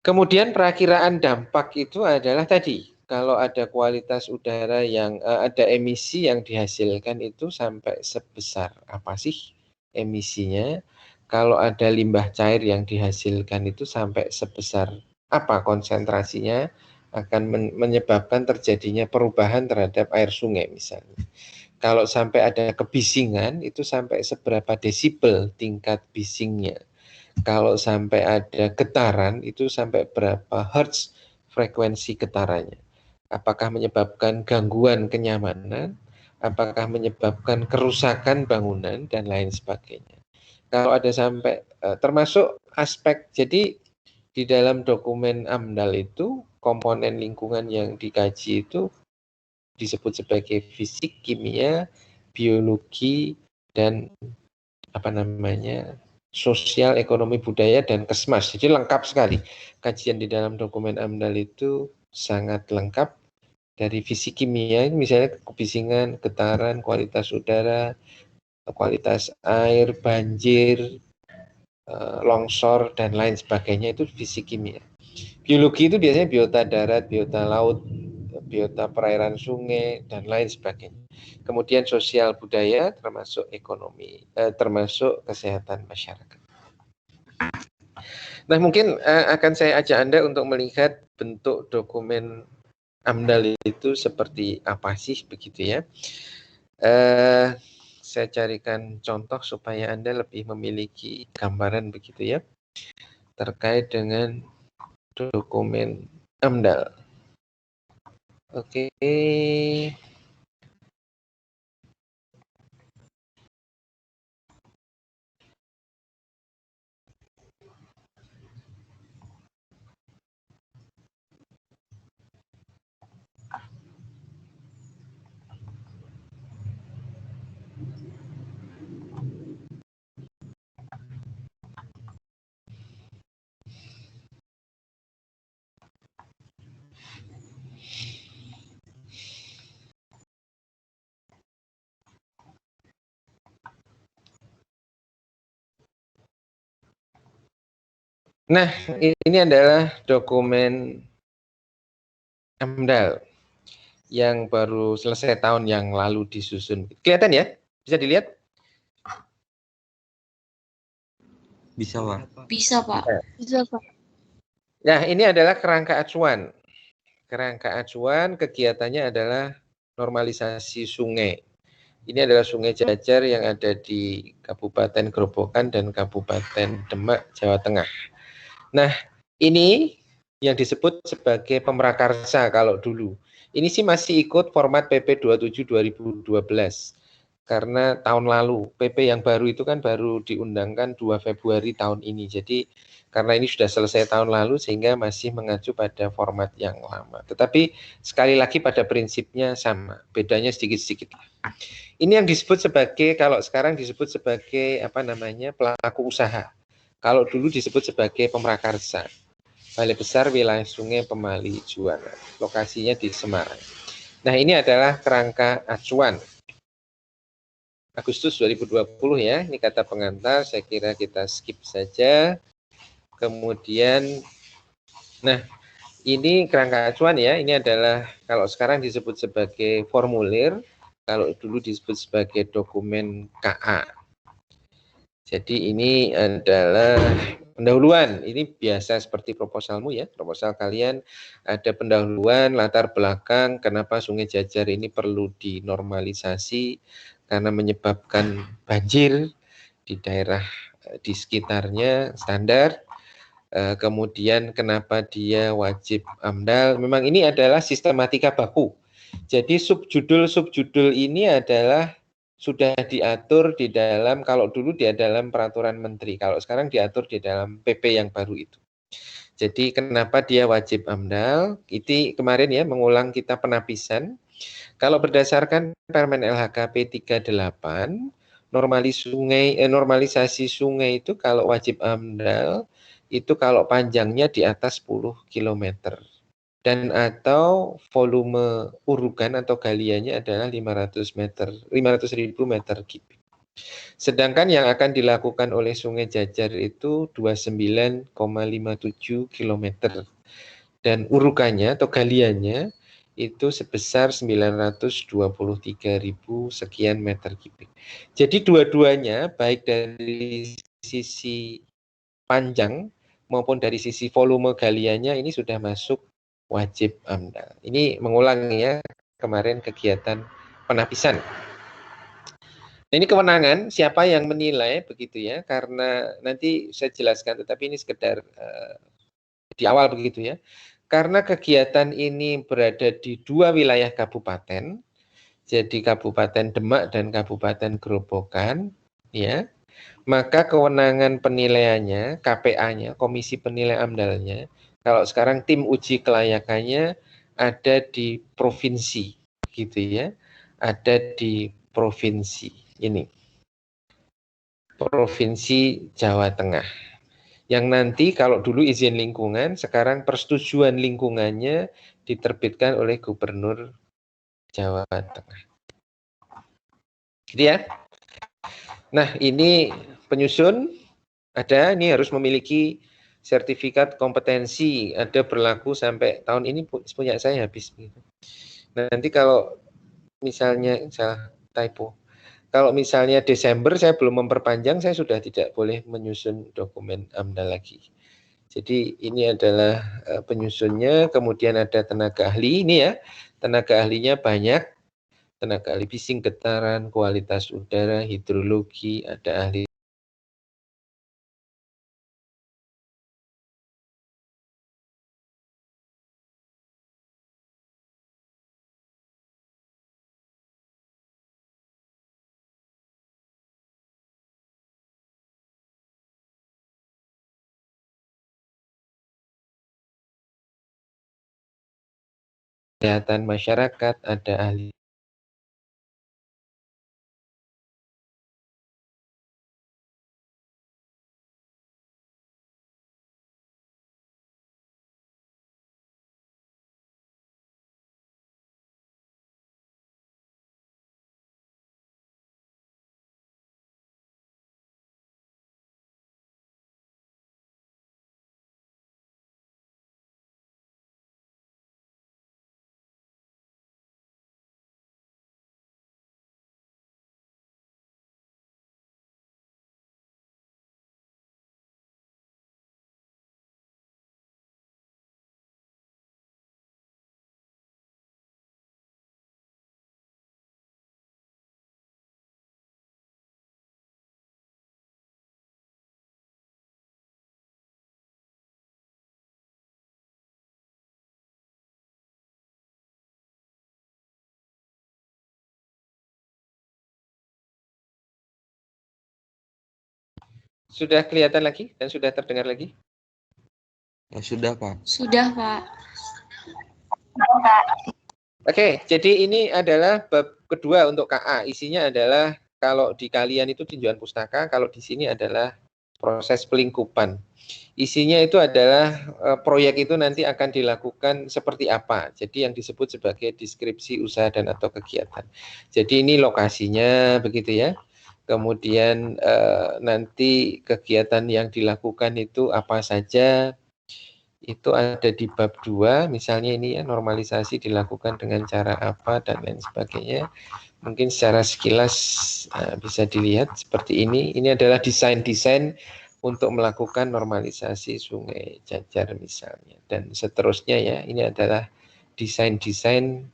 Kemudian perakiraan dampak itu adalah tadi, kalau ada kualitas udara yang ada emisi yang dihasilkan itu sampai sebesar apa sih emisinya? Kalau ada limbah cair yang dihasilkan itu sampai sebesar apa konsentrasinya akan menyebabkan terjadinya perubahan terhadap air sungai misalnya. Kalau sampai ada kebisingan itu sampai seberapa desibel tingkat bisingnya. Kalau sampai ada getaran itu sampai berapa hertz frekuensi getarannya. Apakah menyebabkan gangguan kenyamanan, apakah menyebabkan kerusakan bangunan dan lain sebagainya. Kalau ada sampai termasuk aspek, jadi di dalam dokumen AMDAL itu komponen lingkungan yang dikaji itu disebut sebagai fisik, kimia, biologi, dan apa namanya sosial, ekonomi, budaya, dan kesmas. Jadi lengkap sekali. Kajian di dalam dokumen AMDAL itu sangat lengkap. Dari fisik kimia, misalnya kebisingan, getaran, kualitas udara, kualitas air, banjir, longsor, dan lain sebagainya itu fisik kimia. Biologi itu biasanya biota darat, biota laut, biota perairan sungai, dan lain sebagainya. Kemudian sosial budaya termasuk ekonomi, termasuk kesehatan masyarakat. Nah mungkin akan saya ajak Anda untuk melihat bentuk dokumen AMDAL itu seperti apa sih begitu ya. Saya carikan contoh supaya Anda lebih memiliki gambaran begitu ya terkait dengan dokumen AMDAL. Oke. Nah, ini adalah dokumen AMDAL yang baru selesai tahun yang lalu disusun. Kelihatan ya? Bisa dilihat? Bisa, Pak. Bisa, Pak. Bisa, Pak. Nah, ini adalah kerangka acuan. Kerangka acuan kegiatannya adalah normalisasi sungai. Ini adalah Sungai Jajar yang ada di Kabupaten Grobogan dan Kabupaten Demak, Jawa Tengah. Nah, ini yang disebut sebagai pemrakarsa kalau dulu. Ini sih masih ikut format PP 27 2012. Karena tahun lalu, PP yang baru itu kan baru diundangkan 2 Februari tahun ini. Jadi karena ini sudah selesai tahun lalu sehingga masih mengacu pada format yang lama. Tetapi sekali lagi pada prinsipnya sama, bedanya sedikit-sedikit. Ini yang disebut sebagai, kalau sekarang disebut sebagai apa namanya pelaku usaha. Kalau dulu disebut sebagai pemrakarsa. Balai Besar Wilayah Sungai Pemali Juwana. Lokasinya di Semarang. Nah ini adalah kerangka acuan. Agustus 2020 ya, ini kata pengantar, saya kira kita skip saja. Kemudian, nah ini kerangka acuan ya, ini adalah kalau sekarang disebut sebagai formulir, kalau dulu disebut sebagai dokumen KA. Jadi ini adalah pendahuluan, ini biasa seperti proposalmu ya, proposal kalian ada pendahuluan, latar belakang, kenapa Sungai Jajar ini perlu dinormalisasi, karena menyebabkan banjir di daerah di sekitarnya standar. Kemudian kenapa dia wajib AMDAL, memang ini adalah sistematika baku. Jadi subjudul ini adalah sudah diatur di dalam, kalau dulu di dalam peraturan menteri, kalau sekarang diatur di dalam PP yang baru itu. Jadi kenapa dia wajib AMDAL, itu kemarin ya mengulang kita penapisan. Kalau berdasarkan Permen LHKP 38, normalisasi sungai itu kalau wajib AMDAL itu kalau panjangnya di atas 10 km. Dan atau volume urukan atau galiannya adalah 500.000 meter kubik. Sedangkan yang akan dilakukan oleh Sungai Jajar itu 29,57 km. Dan urukannya atau galiannya itu sebesar 923.000 sekian meter kubik. Jadi dua-duanya baik dari sisi panjang maupun dari sisi volume galiannya ini sudah masuk wajib AMDAL. Ini mengulang ya kemarin kegiatan penapisan. Nah, ini kewenangan siapa yang menilai begitu ya, karena nanti saya jelaskan, tetapi ini sekedar di awal begitu ya. Karena kegiatan ini berada di dua wilayah kabupaten, jadi Kabupaten Demak dan Kabupaten Grobogan, ya, maka kewenangan penilaiannya, KPA-nya, Komisi Penilai AMDAL-nya, kalau sekarang tim uji kelayakannya ada di provinsi, gitu ya, ada di provinsi ini, Provinsi Jawa Tengah. Yang nanti kalau dulu izin lingkungan, sekarang persetujuan lingkungannya diterbitkan oleh Gubernur Jawa Tengah. Gitu ya. Nah, ini penyusun ada, ini harus memiliki sertifikat kompetensi, ada berlaku sampai tahun ini punya saya habis. Nah, nanti kalau misalnya salah typo, kalau misalnya Desember saya belum memperpanjang, saya sudah tidak boleh menyusun dokumen AMDAL lagi. Jadi ini adalah penyusunnya, kemudian ada tenaga ahli, ini ya, tenaga ahlinya banyak, tenaga ahli bising getaran, kualitas udara, hidrologi, ada ahli kesehatan masyarakat, ada ahli Sudah kelihatan lagi dan sudah terdengar lagi? Ya sudah Pak. Sudah, Pak. Oke, jadi ini adalah bab kedua untuk KA. Isinya adalah kalau di kalian itu tinjauan pustaka, kalau di sini adalah proses pelingkupan. Isinya itu adalah proyek itu nanti akan dilakukan seperti apa. Jadi yang disebut sebagai deskripsi usaha dan atau kegiatan. Jadi ini lokasinya begitu ya. Kemudian nanti kegiatan yang dilakukan itu apa saja, itu ada di bab 2, misalnya ini ya, normalisasi dilakukan dengan cara apa dan lain sebagainya. Mungkin secara sekilas bisa dilihat seperti ini. Ini adalah desain-desain untuk melakukan normalisasi Sungai Jajar misalnya. Dan seterusnya ya, ini adalah desain-desain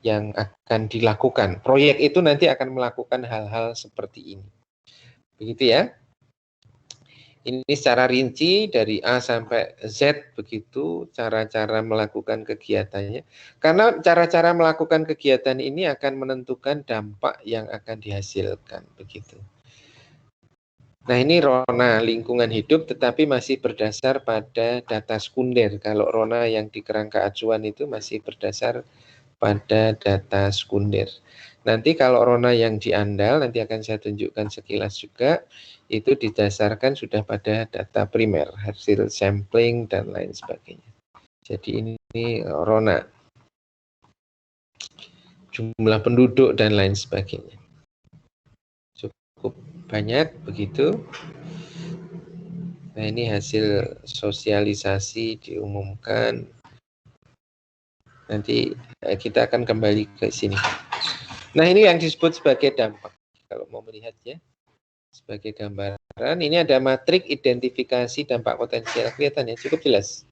yang akan dilakukan. Proyek itu nanti akan melakukan hal-hal seperti ini. Begitu ya. Ini secara rinci dari A sampai Z begitu cara-cara melakukan kegiatannya. Karena cara-cara melakukan kegiatan ini akan menentukan dampak yang akan dihasilkan begitu. Nah, ini Rona lingkungan hidup tetapi masih berdasar pada data sekunder. Kalau Rona yang di kerangka acuan itu masih berdasar pada data sekunder. Nanti kalau Rona yang di Andal, nanti akan saya tunjukkan sekilas juga, itu didasarkan sudah pada data primer, hasil sampling dan lain sebagainya. Jadi ini Rona, jumlah penduduk dan lain sebagainya. Cukup banyak begitu. Nah, ini hasil sosialisasi diumumkan. Nanti kita akan kembali ke sini. Nah, ini yang disebut sebagai dampak. Kalau mau melihat ya, sebagai gambaran, ini ada matrik identifikasi dampak potensial. Kelihatan ya, cukup jelas.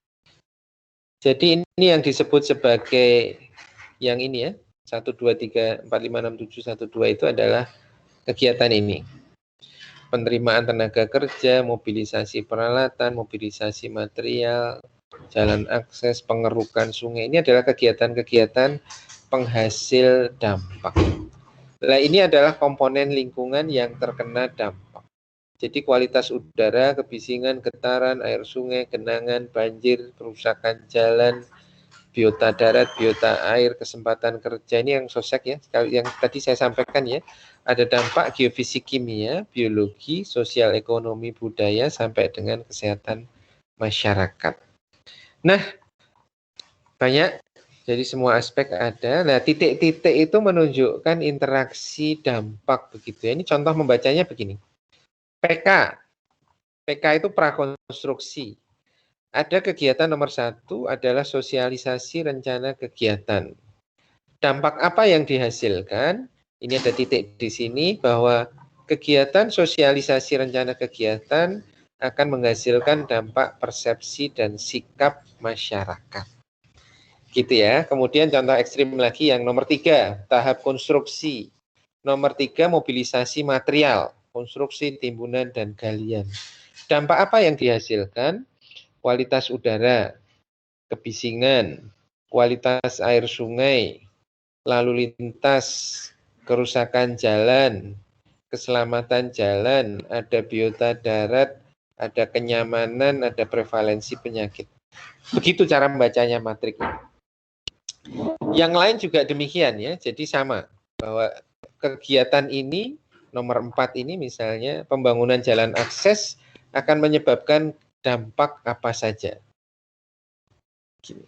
Jadi ini yang disebut sebagai yang ini ya, 1, 2, 3, 4, 5, 6, 7, 1, 2 itu adalah kegiatan ini. Penerimaan tenaga kerja, mobilisasi peralatan, mobilisasi material, jalan akses, pengerukan sungai. Ini adalah kegiatan-kegiatan penghasil dampak. Nah, ini adalah komponen lingkungan yang terkena dampak. Jadi kualitas udara, kebisingan, getaran, air sungai, genangan, banjir, kerusakan jalan, biota darat, biota air, kesempatan kerja, ini yang sosek ya, yang tadi saya sampaikan ya, ada dampak geofisik kimia, biologi, sosial ekonomi, budaya, sampai dengan kesehatan masyarakat. Nah, banyak, jadi semua aspek ada. Nah, titik-titik itu menunjukkan interaksi dampak begitu ya. Ini contoh membacanya begini. PK itu prakonstruksi. Ada kegiatan nomor 1 adalah sosialisasi rencana kegiatan. Dampak apa yang dihasilkan? Ini ada titik di sini bahwa kegiatan sosialisasi rencana kegiatan akan menghasilkan dampak persepsi dan sikap masyarakat. Gitu ya. Kemudian contoh ekstrim lagi yang nomor 3, tahap konstruksi. Nomor 3, mobilisasi material, konstruksi, timbunan, dan galian. Dampak apa yang dihasilkan? Kualitas udara, kebisingan, kualitas air sungai, lalu lintas, kerusakan jalan, keselamatan jalan, ada biota darat, ada kenyamanan, ada prevalensi penyakit. Begitu cara membacanya matrik. Yang lain juga demikian ya, jadi sama, bahwa kegiatan ini, nomor 4 ini misalnya, pembangunan jalan akses akan menyebabkan dampak apa saja.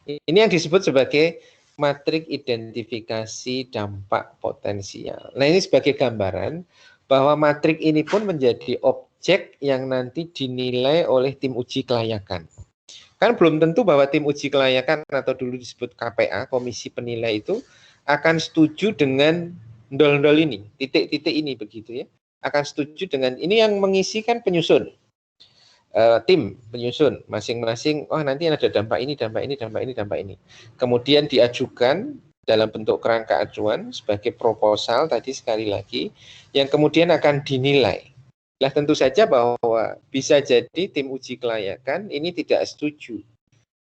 Ini yang disebut sebagai matrik identifikasi dampak potensial. Nah, ini sebagai gambaran bahwa matrik ini pun menjadi objek yang nanti dinilai oleh tim uji kelayakan. Kan belum tentu bahwa tim uji kelayakan atau dulu disebut KPA, komisi penilai itu akan setuju dengan ndol-ndol ini, titik-titik ini begitu ya. Akan setuju dengan ini, yang mengisi kan penyusun. Tim penyusun masing-masing, oh nanti ada dampak ini, dampak ini, dampak ini, dampak ini. Kemudian diajukan dalam bentuk kerangka acuan sebagai proposal tadi sekali lagi, yang kemudian akan dinilai. Nah, tentu saja bahwa bisa jadi tim uji kelayakan ini tidak setuju.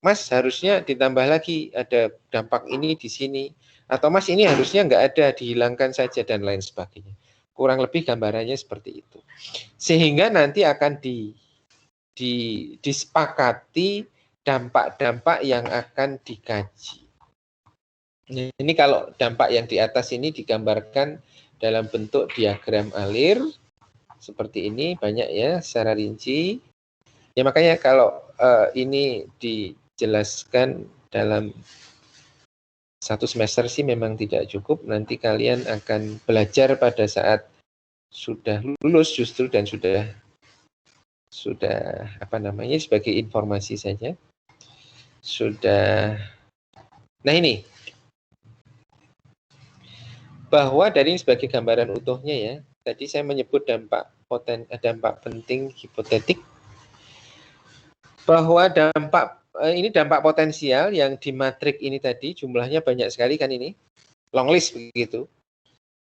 Mas, harusnya ditambah lagi, ada dampak ini di sini. Atau Mas, ini harusnya nggak ada, dihilangkan saja, dan lain sebagainya. Kurang lebih gambarannya seperti itu. Sehingga nanti akan disepakati dampak-dampak yang akan dikaji. Ini kalau dampak yang di atas ini digambarkan dalam bentuk diagram alir seperti ini, banyak ya secara rinci. Ya makanya kalau ini dijelaskan dalam 1 semester sih memang tidak cukup. Nanti kalian akan belajar pada saat sudah lulus justru, dan sudah apa namanya, sebagai informasi saja. Nah ini, bahwa dari sebagai gambaran utuhnya ya, tadi saya menyebut dampak penting hipotetik, bahwa ini dampak potensial yang di matrik ini tadi jumlahnya banyak sekali kan, ini long list begitu.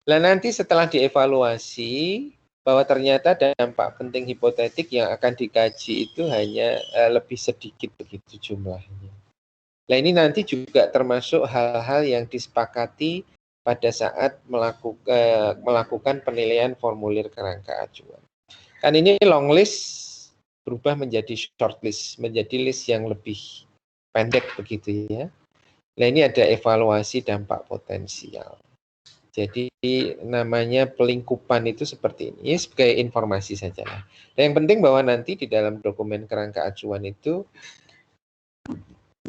Nah nanti setelah dievaluasi bahwa ternyata dampak penting hipotetik yang akan dikaji itu hanya lebih sedikit begitu jumlahnya. Nah ini nanti juga termasuk hal-hal yang disepakati pada saat melakukan penilaian formulir kerangka acuan. Kan ini long list berubah menjadi short list, menjadi list yang lebih pendek begitu ya. Nah, ini ada evaluasi dampak potensial. Jadi namanya pelingkupan itu seperti ini. Ini sebagai informasi saja lah. Dan yang penting bahwa nanti di dalam dokumen kerangka acuan itu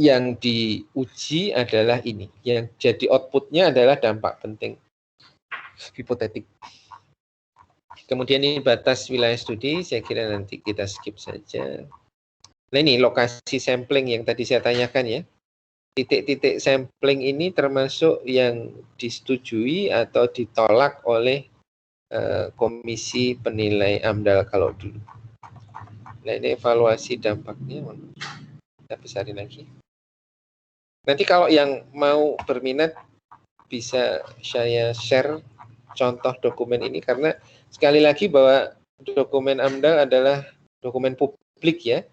yang diuji adalah ini. Yang jadi outputnya adalah dampak penting hipotetik. Kemudian ini batas wilayah studi, saya kira nanti kita skip saja. Nah ini lokasi sampling yang tadi saya tanyakan ya. Titik-titik sampling ini termasuk yang disetujui atau ditolak oleh komisi penilai AMDAL kalau dulu. Nah ini evaluasi dampaknya, kita besarin lagi. Nanti kalau yang mau berminat bisa saya share contoh dokumen ini karena sekali lagi bahwa dokumen AMDAL adalah dokumen publik ya.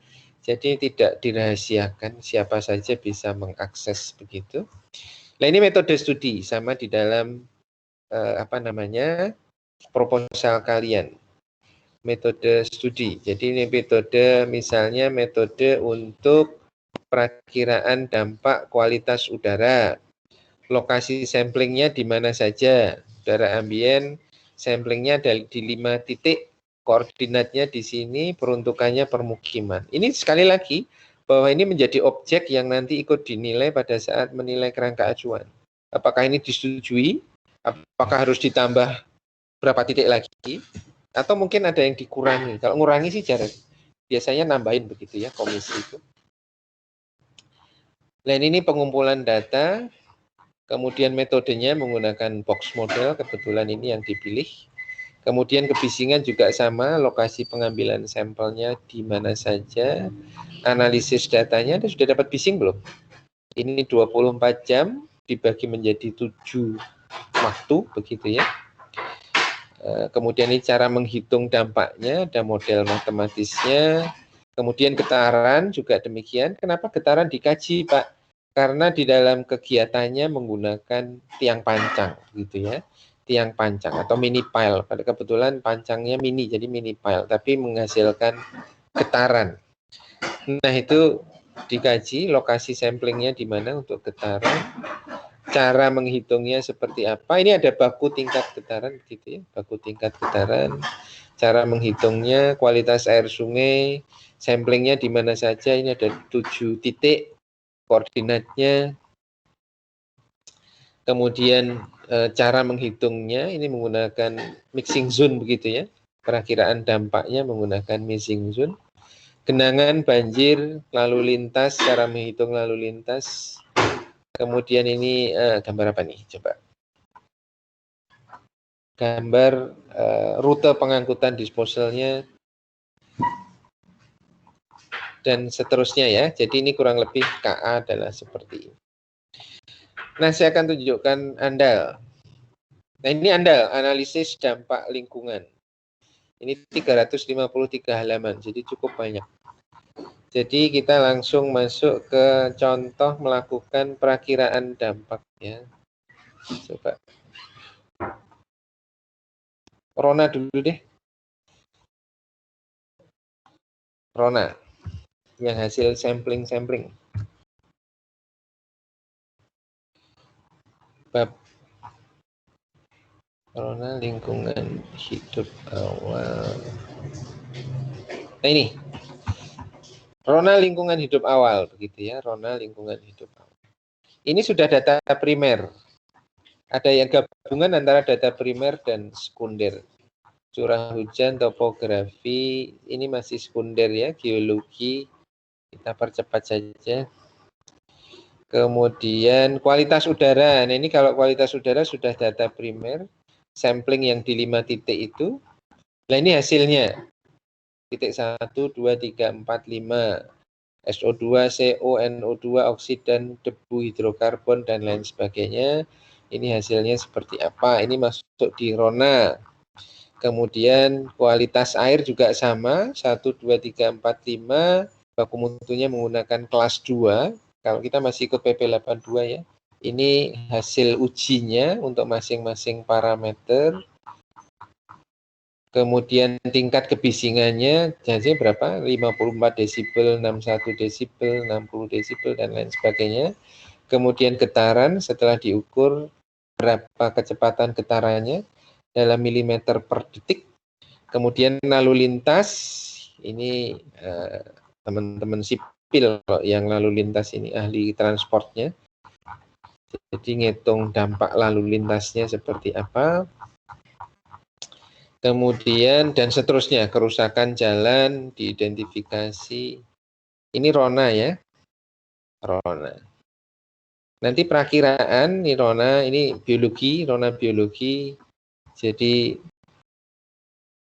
Jadi tidak dirahasiakan, siapa saja bisa mengakses begitu. Nah ini metode studi sama di dalam proposal kalian. Metode studi. Jadi ini metode misalnya metode untuk perakiraan dampak kualitas udara. Lokasi samplingnya di mana saja. Udara ambien, samplingnya di 5 titik. Koordinatnya di sini, peruntukannya permukiman. Ini sekali lagi bahwa ini menjadi objek yang nanti ikut dinilai pada saat menilai kerangka acuan. Apakah ini disetujui? Apakah harus ditambah berapa titik lagi? Atau mungkin ada yang dikurangi. Kalau ngurangi sih biasanya nambahin begitu ya komisi itu. Dan ini pengumpulan data, kemudian metodenya menggunakan box model, kebetulan ini yang dipilih. Kemudian kebisingan juga sama, lokasi pengambilan sampelnya di mana saja, analisis datanya, Anda sudah dapat bising belum? Ini 24 jam dibagi menjadi 7 waktu, begitu ya. Kemudian ini cara menghitung dampaknya, ada model matematisnya. Kemudian getaran juga demikian. Kenapa getaran dikaji, Pak? Karena di dalam kegiatannya menggunakan tiang pancang, gitu ya. Tiang pancang atau mini pile. Pada kebetulan pancangnya mini, jadi mini pile, tapi menghasilkan getaran. Nah itu dikaji lokasi samplingnya di mana untuk getaran. Cara menghitungnya seperti apa? Ini ada baku tingkat getaran, gitu ya. Baku tingkat getaran. Cara menghitungnya, kualitas air sungai, samplingnya di mana saja. Ini ada 7 titik, koordinatnya. Kemudian cara menghitungnya ini menggunakan mixing zone begitu ya. Perakiraan dampaknya menggunakan mixing zone. Genangan, banjir, lalu lintas, cara menghitung lalu lintas. Kemudian ini gambar apa nih? Coba. Gambar rute pengangkutan disposalnya dan seterusnya ya. Jadi ini kurang lebih KA adalah seperti ini. Nah, saya akan tunjukkan AMDAL. Nah, ini AMDAL, analisis dampak lingkungan. Ini 353 halaman, jadi cukup banyak. Jadi kita langsung masuk ke contoh melakukan perakiraan dampak ya. Coba. Rona dulu deh. Rona, yang hasil sampling. Bab Rona lingkungan hidup awal. Nah ini, Rona lingkungan hidup awal, begitu ya. Rona lingkungan hidup awal. Ini sudah data primer. Ada yang gabungan antara data primer dan sekunder. Curah hujan, topografi, ini masih sekunder ya. Geologi, kita percepat saja. Kemudian kualitas udara. Nah ini kalau kualitas udara sudah data primer. Sampling yang di 5 titik itu. Nah ini hasilnya. Titik 1, 2, 3, 4, 5. SO2, CO, NO2, oksidan, debu, hidrokarbon, dan lain sebagainya. Ini hasilnya seperti apa? Ini masuk di Rona. Kemudian kualitas air juga sama. 1, 2, 3, 4, 5. Baku mutunya menggunakan kelas 2. Kalau kita masih ikut PP 82 ya. Ini hasil ujinya untuk masing-masing parameter. Kemudian tingkat kebisingannya jadi berapa? 54 desibel, 61 desibel, 60 desibel, dan lain sebagainya. kemudian getaran setelah diukur berapa kecepatan getarannya dalam milimeter per detik, kemudian lalu lintas, ini teman-teman sipil yang lalu lintas ini ahli transportnya, jadi ngitung dampak lalu lintasnya seperti apa, kemudian dan seterusnya, kerusakan jalan diidentifikasi. Ini Rona ya, Rona. Nanti perakiraan nih Rona, ini biologi, Rona biologi. Jadi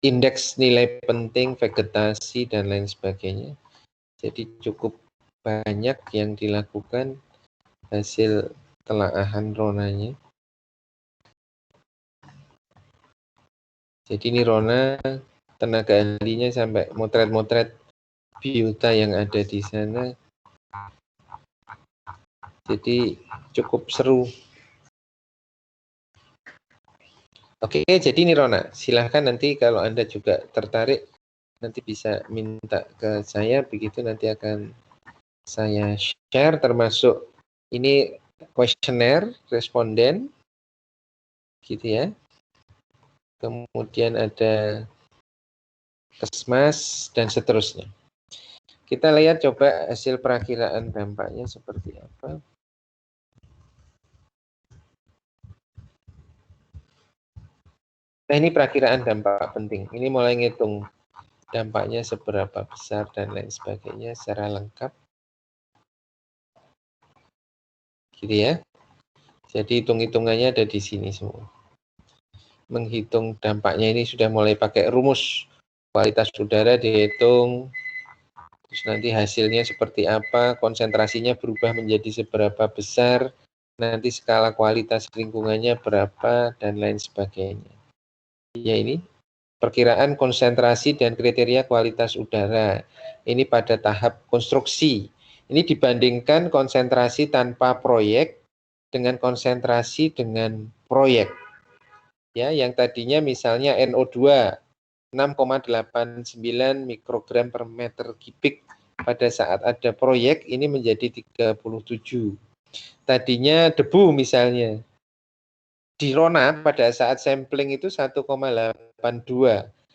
indeks nilai penting vegetasi dan lain sebagainya. Jadi cukup banyak yang dilakukan hasil telaahan Ronanya. Jadi ini Rona, tenaga ahlinya sampai motret-motret biota yang ada di sana. Jadi cukup seru. Oke, jadi ini Rona, silahkan nanti kalau Anda juga tertarik, nanti bisa minta ke saya, begitu nanti akan saya share, termasuk ini kuesioner responden, gitu ya. Kemudian ada Kesmas dan seterusnya. Kita lihat coba hasil perakiraan dampaknya seperti apa. Nah, ini perakiraan dampak penting. Ini mulai ngitung dampaknya seberapa besar dan lain sebagainya secara lengkap. Gitu ya. Jadi hitung-hitungannya ada di sini semua. Menghitung dampaknya ini sudah mulai pakai rumus. Kualitas udara dihitung, terus nanti hasilnya seperti apa, konsentrasinya berubah menjadi seberapa besar, nanti skala kualitas lingkungannya berapa, dan lain sebagainya. Ya, ini perkiraan konsentrasi dan kriteria kualitas udara. Ini pada tahap konstruksi. Ini dibandingkan konsentrasi tanpa proyek dengan konsentrasi dengan proyek. Ya, yang tadinya misalnya NO2 6,89 mikrogram per meter kubik pada saat ada proyek, ini menjadi 37. Tadinya debu misalnya di Rona pada saat sampling itu 1,82.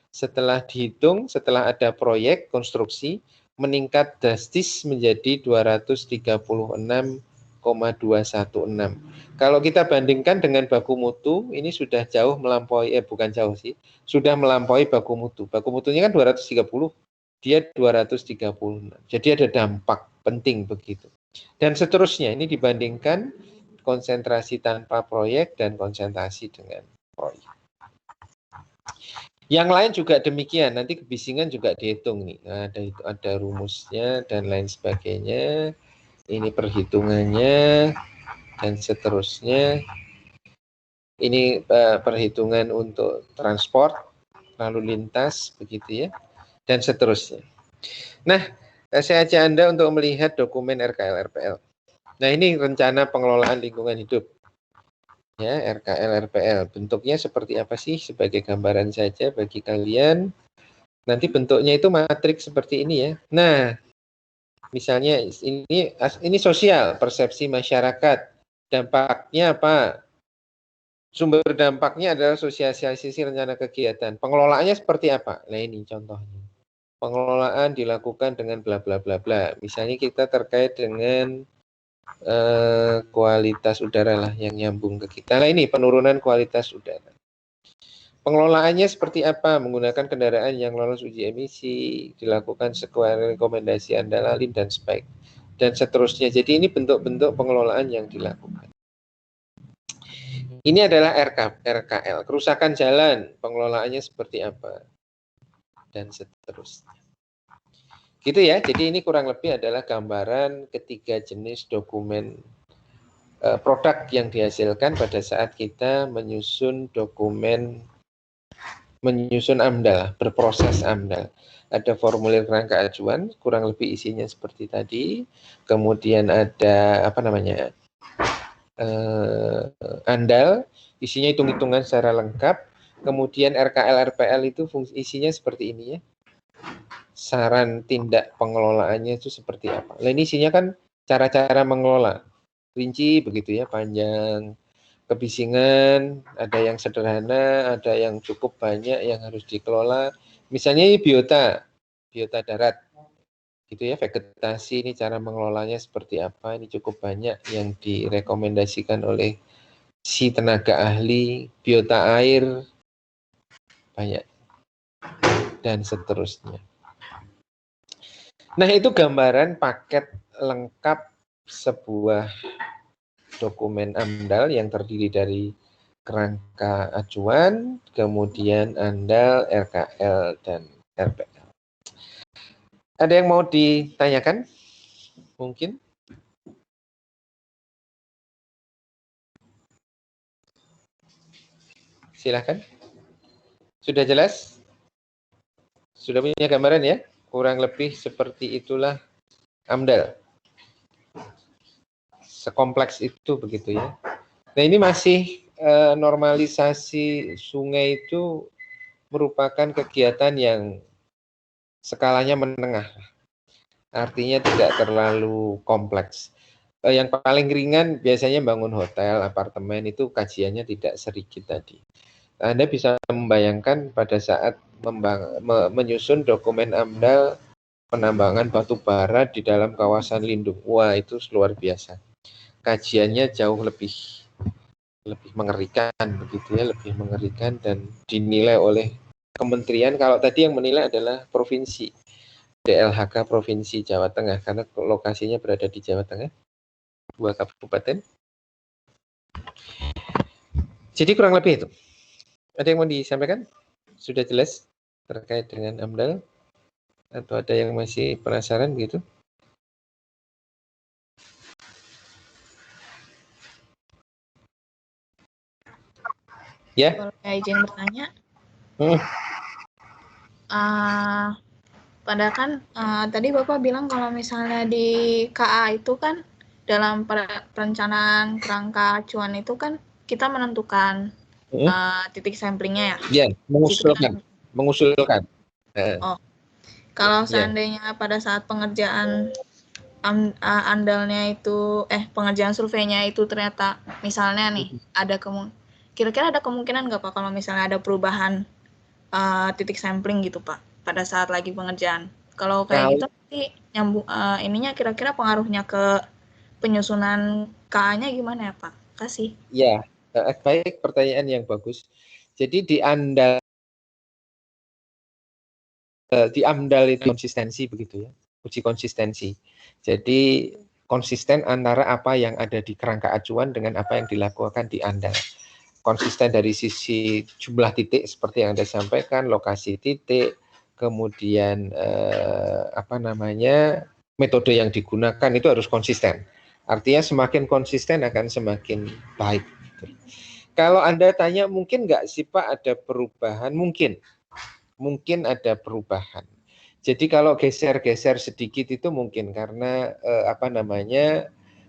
Setelah dihitung, setelah ada proyek konstruksi, meningkat drastis menjadi 236,216. Kalau kita bandingkan dengan baku mutu, ini sudah jauh melampaui, bukan jauh sih, sudah melampaui baku mutu. Baku mutunya kan 230, dia 236. Jadi ada dampak penting begitu. Dan seterusnya, ini dibandingkan konsentrasi tanpa proyek dan konsentrasi dengan proyek. Yang lain juga demikian, nanti kebisingan juga dihitung nih. Nah, ada rumusnya dan lain sebagainya. Ini perhitungannya dan seterusnya. Ini perhitungan untuk transport, lalu lintas, begitu ya, dan seterusnya. Nah, saya ajak Anda untuk melihat dokumen RKL-RPL. Nah, ini rencana pengelolaan lingkungan hidup. Ya, RKL-RPL. Bentuknya seperti apa sih? Sebagai gambaran saja bagi kalian. Nanti bentuknya itu matriks seperti ini ya. Nah, misalnya ini sosial, persepsi masyarakat. Dampaknya apa? Sumber dampaknya adalah sosialisasi rencana kegiatan. Pengelolaannya seperti apa? Nah, ini contohnya. Pengelolaan dilakukan dengan bla bla bla bla. Misalnya kita terkait dengan kualitas udara lah yang nyambung ke kita. Nah, ini penurunan kualitas udara. Pengelolaannya seperti apa? Menggunakan kendaraan yang lolos uji emisi, dilakukan sesuai rekomendasi Andalalin dan SPEC, dan seterusnya. Jadi ini bentuk-bentuk pengelolaan yang dilakukan. Ini adalah RKL, kerusakan jalan, pengelolaannya seperti apa, dan seterusnya. Gitu ya, jadi ini kurang lebih adalah gambaran ketiga jenis dokumen produk yang dihasilkan pada saat kita menyusun dokumen, menyusun AMDAL, berproses AMDAL. Ada formulir kerangka acuan, kurang lebih isinya seperti tadi. Kemudian ada ANDAL, isinya hitung-hitungan secara lengkap. Kemudian RKL-RPL itu isinya seperti ini ya. Saran tindak pengelolaannya itu seperti apa. Nah, ini isinya kan cara-cara mengelola. rinci begitu ya, panjang kebisingan, ada yang sederhana, ada yang cukup banyak yang harus dikelola. Misalnya ini biota darat gitu ya, vegetasi ini cara mengelolanya seperti apa, ini cukup banyak yang direkomendasikan oleh si tenaga ahli. Biota air banyak dan seterusnya. Nah, itu gambaran paket lengkap sebuah dokumen AMDAL yang terdiri dari kerangka acuan, kemudian ANDAL, RKL, dan RPL. Ada yang mau ditanyakan? Mungkin? Silakan. Sudah jelas? Sudah punya gambaran ya? Kurang lebih seperti itulah AMDAL. Sekompleks itu begitu ya. Nah, ini masih normalisasi sungai itu merupakan kegiatan yang skalanya menengah. Artinya tidak terlalu kompleks. Yang paling ringan biasanya bangun hotel, apartemen, itu kajiannya tidak sedikit tadi. Anda bisa membayangkan pada saat menyusun dokumen AMDAL penambangan batu bara di dalam kawasan lindung. Wah, itu luar biasa. Kajiannya jauh lebih mengerikan begitu ya, lebih mengerikan dan dinilai oleh kementerian. Kalau tadi yang menilai adalah provinsi, DLHK Provinsi Jawa Tengah, karena lokasinya berada di Jawa Tengah, 2 kabupaten. Jadi kurang lebih itu. Ada yang mau disampaikan? Sudah jelas terkait dengan AMDAL? Atau ada yang masih penasaran gitu? Ya. Kalau saya izin bertanya, padahal kan tadi Bapak bilang kalau misalnya di KA itu kan dalam perencanaan kerangka acuan itu kan kita menentukan titik samplingnya ya? Ya, mengusulkan. Oh, kalau seandainya pada saat pengerjaan AMDAL-nya itu, pengerjaan surveinya itu ternyata misalnya nih ada kira-kira ada kemungkinan nggak Pak kalau misalnya ada perubahan titik sampling gitu Pak pada saat lagi pengerjaan? Kalau kayak gitu nanti nyambung ininya kira-kira pengaruhnya ke penyusunan KA-nya gimana ya Pak? Kasih. Ya, baik, pertanyaan yang bagus. Jadi di AMDAL itu konsistensi begitu ya, uji konsistensi. Jadi konsisten antara apa yang ada di kerangka acuan dengan apa yang dilakukan di AMDAL. Konsisten dari sisi jumlah titik seperti yang Anda sampaikan, lokasi titik, kemudian metode yang digunakan itu harus konsisten. Artinya semakin konsisten akan semakin baik. Kalau Anda tanya mungkin nggak sih Pak ada perubahan? Mungkin ada perubahan. Jadi kalau geser-geser sedikit itu mungkin karena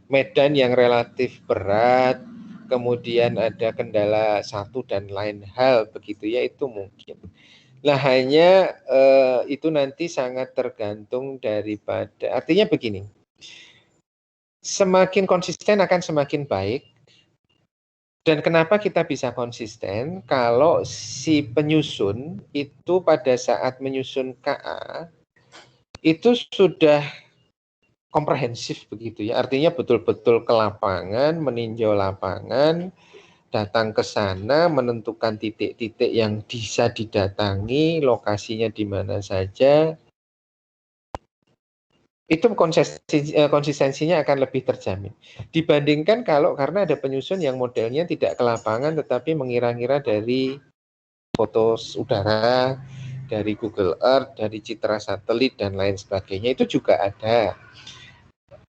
medan yang relatif berat, kemudian ada kendala satu dan lain hal begitu ya, itu mungkin. Nah, hanya itu nanti sangat tergantung daripada, artinya begini, semakin konsisten akan semakin baik. Dan kenapa kita bisa konsisten? Kalau si penyusun itu pada saat menyusun KA itu sudah komprehensif begitu ya. Artinya betul-betul ke lapangan, meninjau lapangan, datang ke sana, menentukan titik-titik yang bisa didatangi, lokasinya di mana saja. Itu konsistensinya akan lebih terjamin dibandingkan karena ada penyusun yang modelnya tidak ke lapangan tetapi mengira-ngira dari foto udara, dari Google Earth, dari citra satelit dan lain sebagainya. Itu juga ada.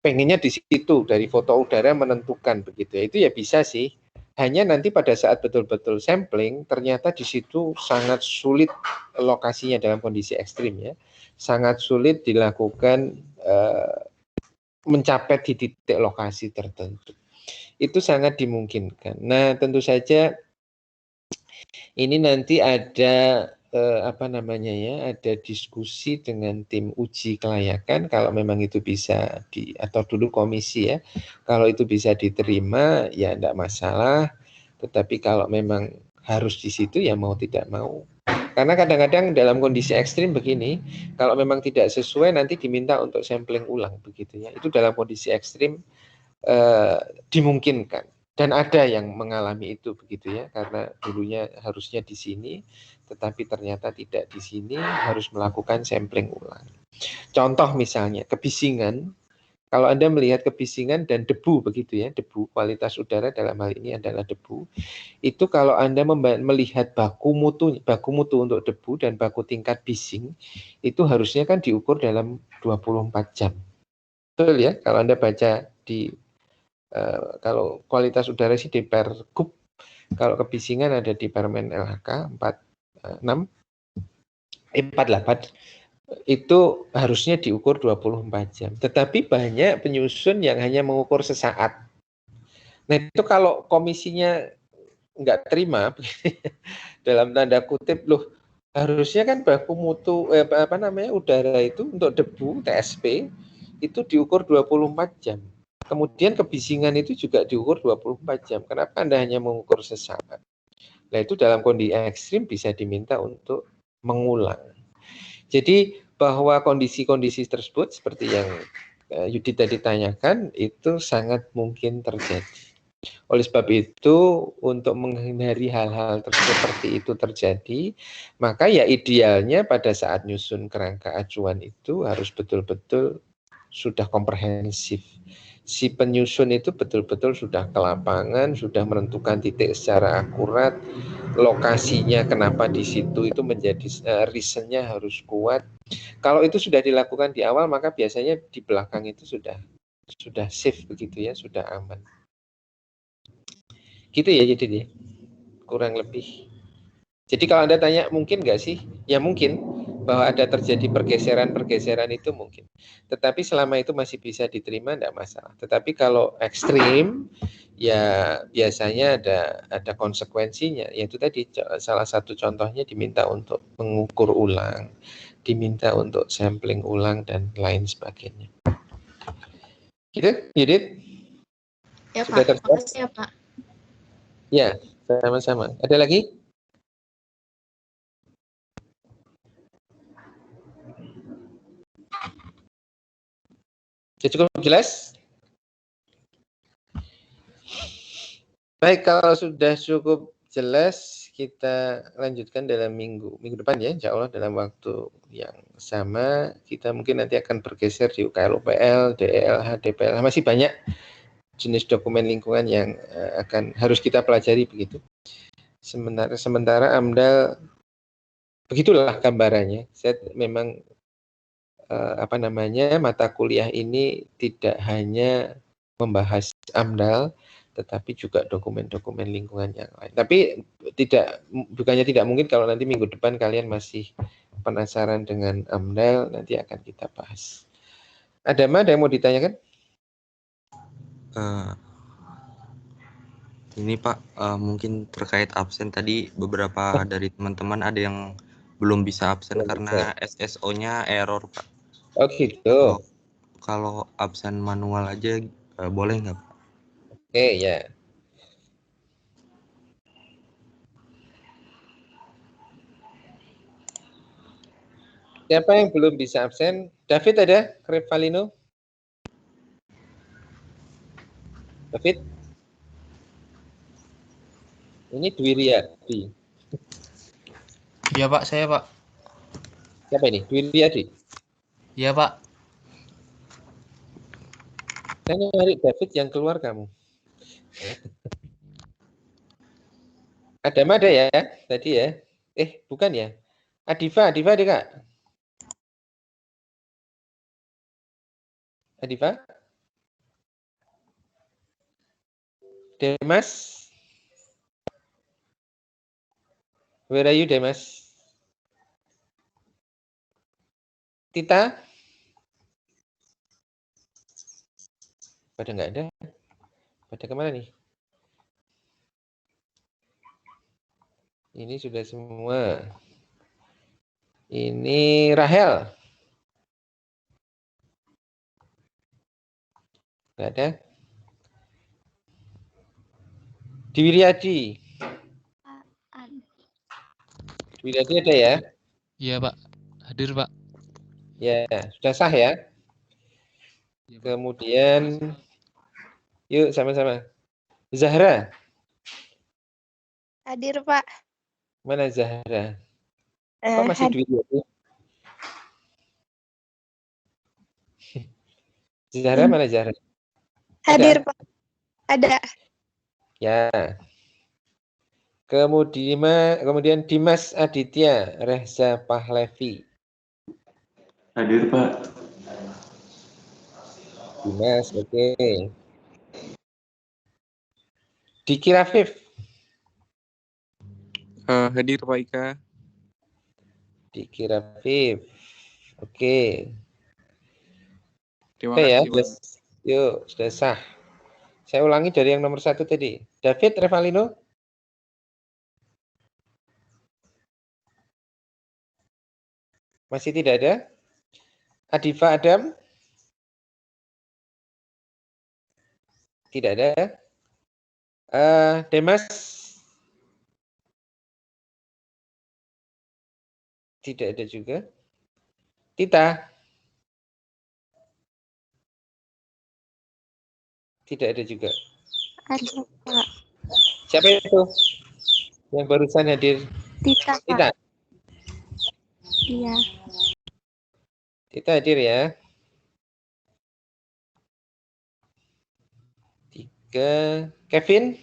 Pengennya di situ dari foto udara menentukan begitu ya. Itu ya bisa sih. Hanya nanti pada saat betul-betul sampling ternyata di situ sangat sulit lokasinya dalam kondisi ekstrim ya. Sangat sulit dilakukan mencapai di titik lokasi tertentu. Itu sangat dimungkinkan. Nah, tentu saja ini nanti ada apa namanya ya, ada diskusi dengan tim uji kelayakan kalau memang itu bisa atau dulu komisi ya, kalau itu bisa diterima ya enggak masalah. Tetapi kalau memang harus di situ ya mau tidak mau. Karena kadang-kadang dalam kondisi ekstrim begini, kalau memang tidak sesuai nanti diminta untuk sampling ulang begitu ya. Itu dalam kondisi ekstrim dimungkinkan. Dan ada yang mengalami itu begitu ya, karena dulunya harusnya di sini, tetapi ternyata tidak di sini, harus melakukan sampling ulang. Contoh misalnya kebisingan, kalau Anda melihat kebisingan dan debu begitu ya, debu kualitas udara dalam hal ini adalah debu, itu kalau Anda melihat baku mutu untuk debu dan baku tingkat bising, itu harusnya kan diukur dalam 24 jam. Betul ya, kalau Anda baca di kalau kualitas udara sih di Pergub, kalau kebisingan ada di Permen LHK 46, 48, itu harusnya diukur 24 jam. Tetapi banyak penyusun yang hanya mengukur sesaat. Nah itu kalau komisinya nggak terima, dalam tanda kutip, loh harusnya kan baku mutu udara itu untuk debu TSP itu diukur 24 jam. Kemudian kebisingan itu juga diukur 24 jam. Kenapa Anda hanya mengukur sesaat? Nah itu dalam kondisi ekstrim bisa diminta untuk mengulang. Jadi bahwa kondisi-kondisi tersebut seperti yang Yudi tadi tanyakan itu sangat mungkin terjadi. Oleh sebab itu untuk menghindari hal-hal seperti itu terjadi, maka ya idealnya pada saat nyusun kerangka acuan itu harus betul-betul sudah komprehensif. Si penyusun itu betul-betul sudah ke lapangan, sudah menentukan titik secara akurat, lokasinya kenapa di situ itu menjadi reasonnya harus kuat. Kalau itu sudah dilakukan di awal, maka biasanya di belakang itu sudah safe begitu ya, sudah aman. Gitu ya jadi kurang lebih. Jadi kalau Anda tanya mungkin nggak sih? Ya mungkin bahwa ada terjadi pergeseran itu mungkin. Tetapi selama itu masih bisa diterima enggak masalah. Tetapi kalau ekstrim ya biasanya ada konsekuensinya. Yaitu tadi salah satu contohnya diminta untuk mengukur ulang, diminta untuk sampling ulang dan lain sebagainya. Gitu, Yudit? Ya Sudah Pak, makasih ya Pak. Ya, sama-sama. Ada lagi? Cukup jelas? Baik, kalau sudah cukup jelas, kita lanjutkan dalam minggu depan ya, insya Allah dalam waktu yang sama. Kita mungkin nanti akan bergeser di UKL, UPL, DELH, DPLH, masih banyak jenis dokumen lingkungan yang akan harus kita pelajari begitu. Sementara AMDAL begitulah gambarannya. Saya memang mata kuliah ini tidak hanya membahas AMDAL, tetapi juga dokumen-dokumen lingkungan yang lain. Tapi bukannya tidak mungkin kalau nanti minggu depan kalian masih penasaran dengan AMDAL, nanti akan kita bahas. Ada yang mau ditanyakan? Ini Pak, mungkin terkait absen tadi beberapa dari teman-teman ada yang belum bisa absen karena SSO-nya error Pak. Oh gitu. Kalau absen manual aja boleh nggak Pak? Oke ya. Siapa yang belum bisa absen? David ada? Revalino? David? Ini Dwi Riyadi. Iya Pak, saya Pak. Siapa ini? Dwi Riyadi? Iya Pak. Saya nyari David yang keluar kamu. Ada ya tadi ya? Bukan ya? Adifa ada Kak? Adifa? Demas? Where are you, Demas? Tita? Pada nggak ada? Pada kemana nih? Ini sudah semua. Ini Rahel. Nggak ada. Diwiryadi. Diwiryadi ada ya? Iya, Pak. Hadir, Pak. Ya, sudah sah ya? Iya, Pak. Kemudian, yuk sama-sama. Zahra. Hadir, Pak. Mana Zahra? Kok masih Diwiryadi? Zahra mana Zahra? Hadir, Ada? Pak. Ada. Ya. Kemudian Dimas Aditya Reza Pahlavi. Hadir, Pak. Dimas, oke. Diki Rafif. Hadir Pak Ika. Diki Rafif. Oke. Terima Oke ya. kasih, Pak. Yuk, sudah sah. Saya ulangi dari yang nomor 1 tadi. David Revalino. Masih tidak ada. Adifa Adam. Tidak ada. Demas. Tidak ada juga. Tita. Tidak ada juga. Ada, Pak. Siapa itu? Yang barusan hadir. Tita, Pak. Tita. Iya. Tita hadir ya. 3. Kevin.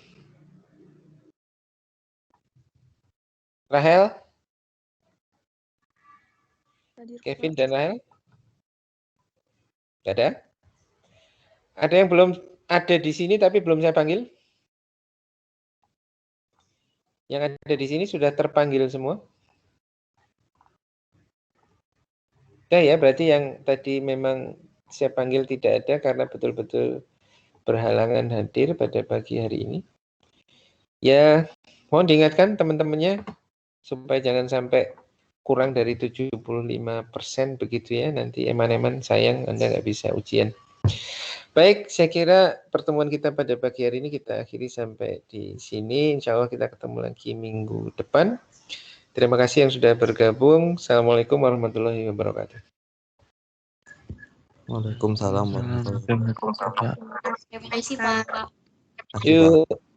Rahel. Kevin dan Rahel. Tidak ada. Ada yang belum ada di sini tapi belum saya panggil? Yang ada di sini sudah terpanggil semua? Udah ya, berarti yang tadi memang saya panggil tidak ada karena betul-betul berhalangan hadir pada pagi hari ini. Ya, mohon diingatkan teman-temannya supaya jangan sampai kurang dari 75% begitu ya. Nanti eman-eman sayang Anda nggak bisa ujian. Baik, saya kira pertemuan kita pada pagi hari ini kita akhiri sampai di sini. Insya Allah kita ketemu lagi minggu depan. Terima kasih yang sudah bergabung. Assalamualaikum warahmatullahi wabarakatuh. Waalaikumsalam warahmatullahi wabarakatuh. Terima kasih, Pak. Terima kasih, Pak. Yuk.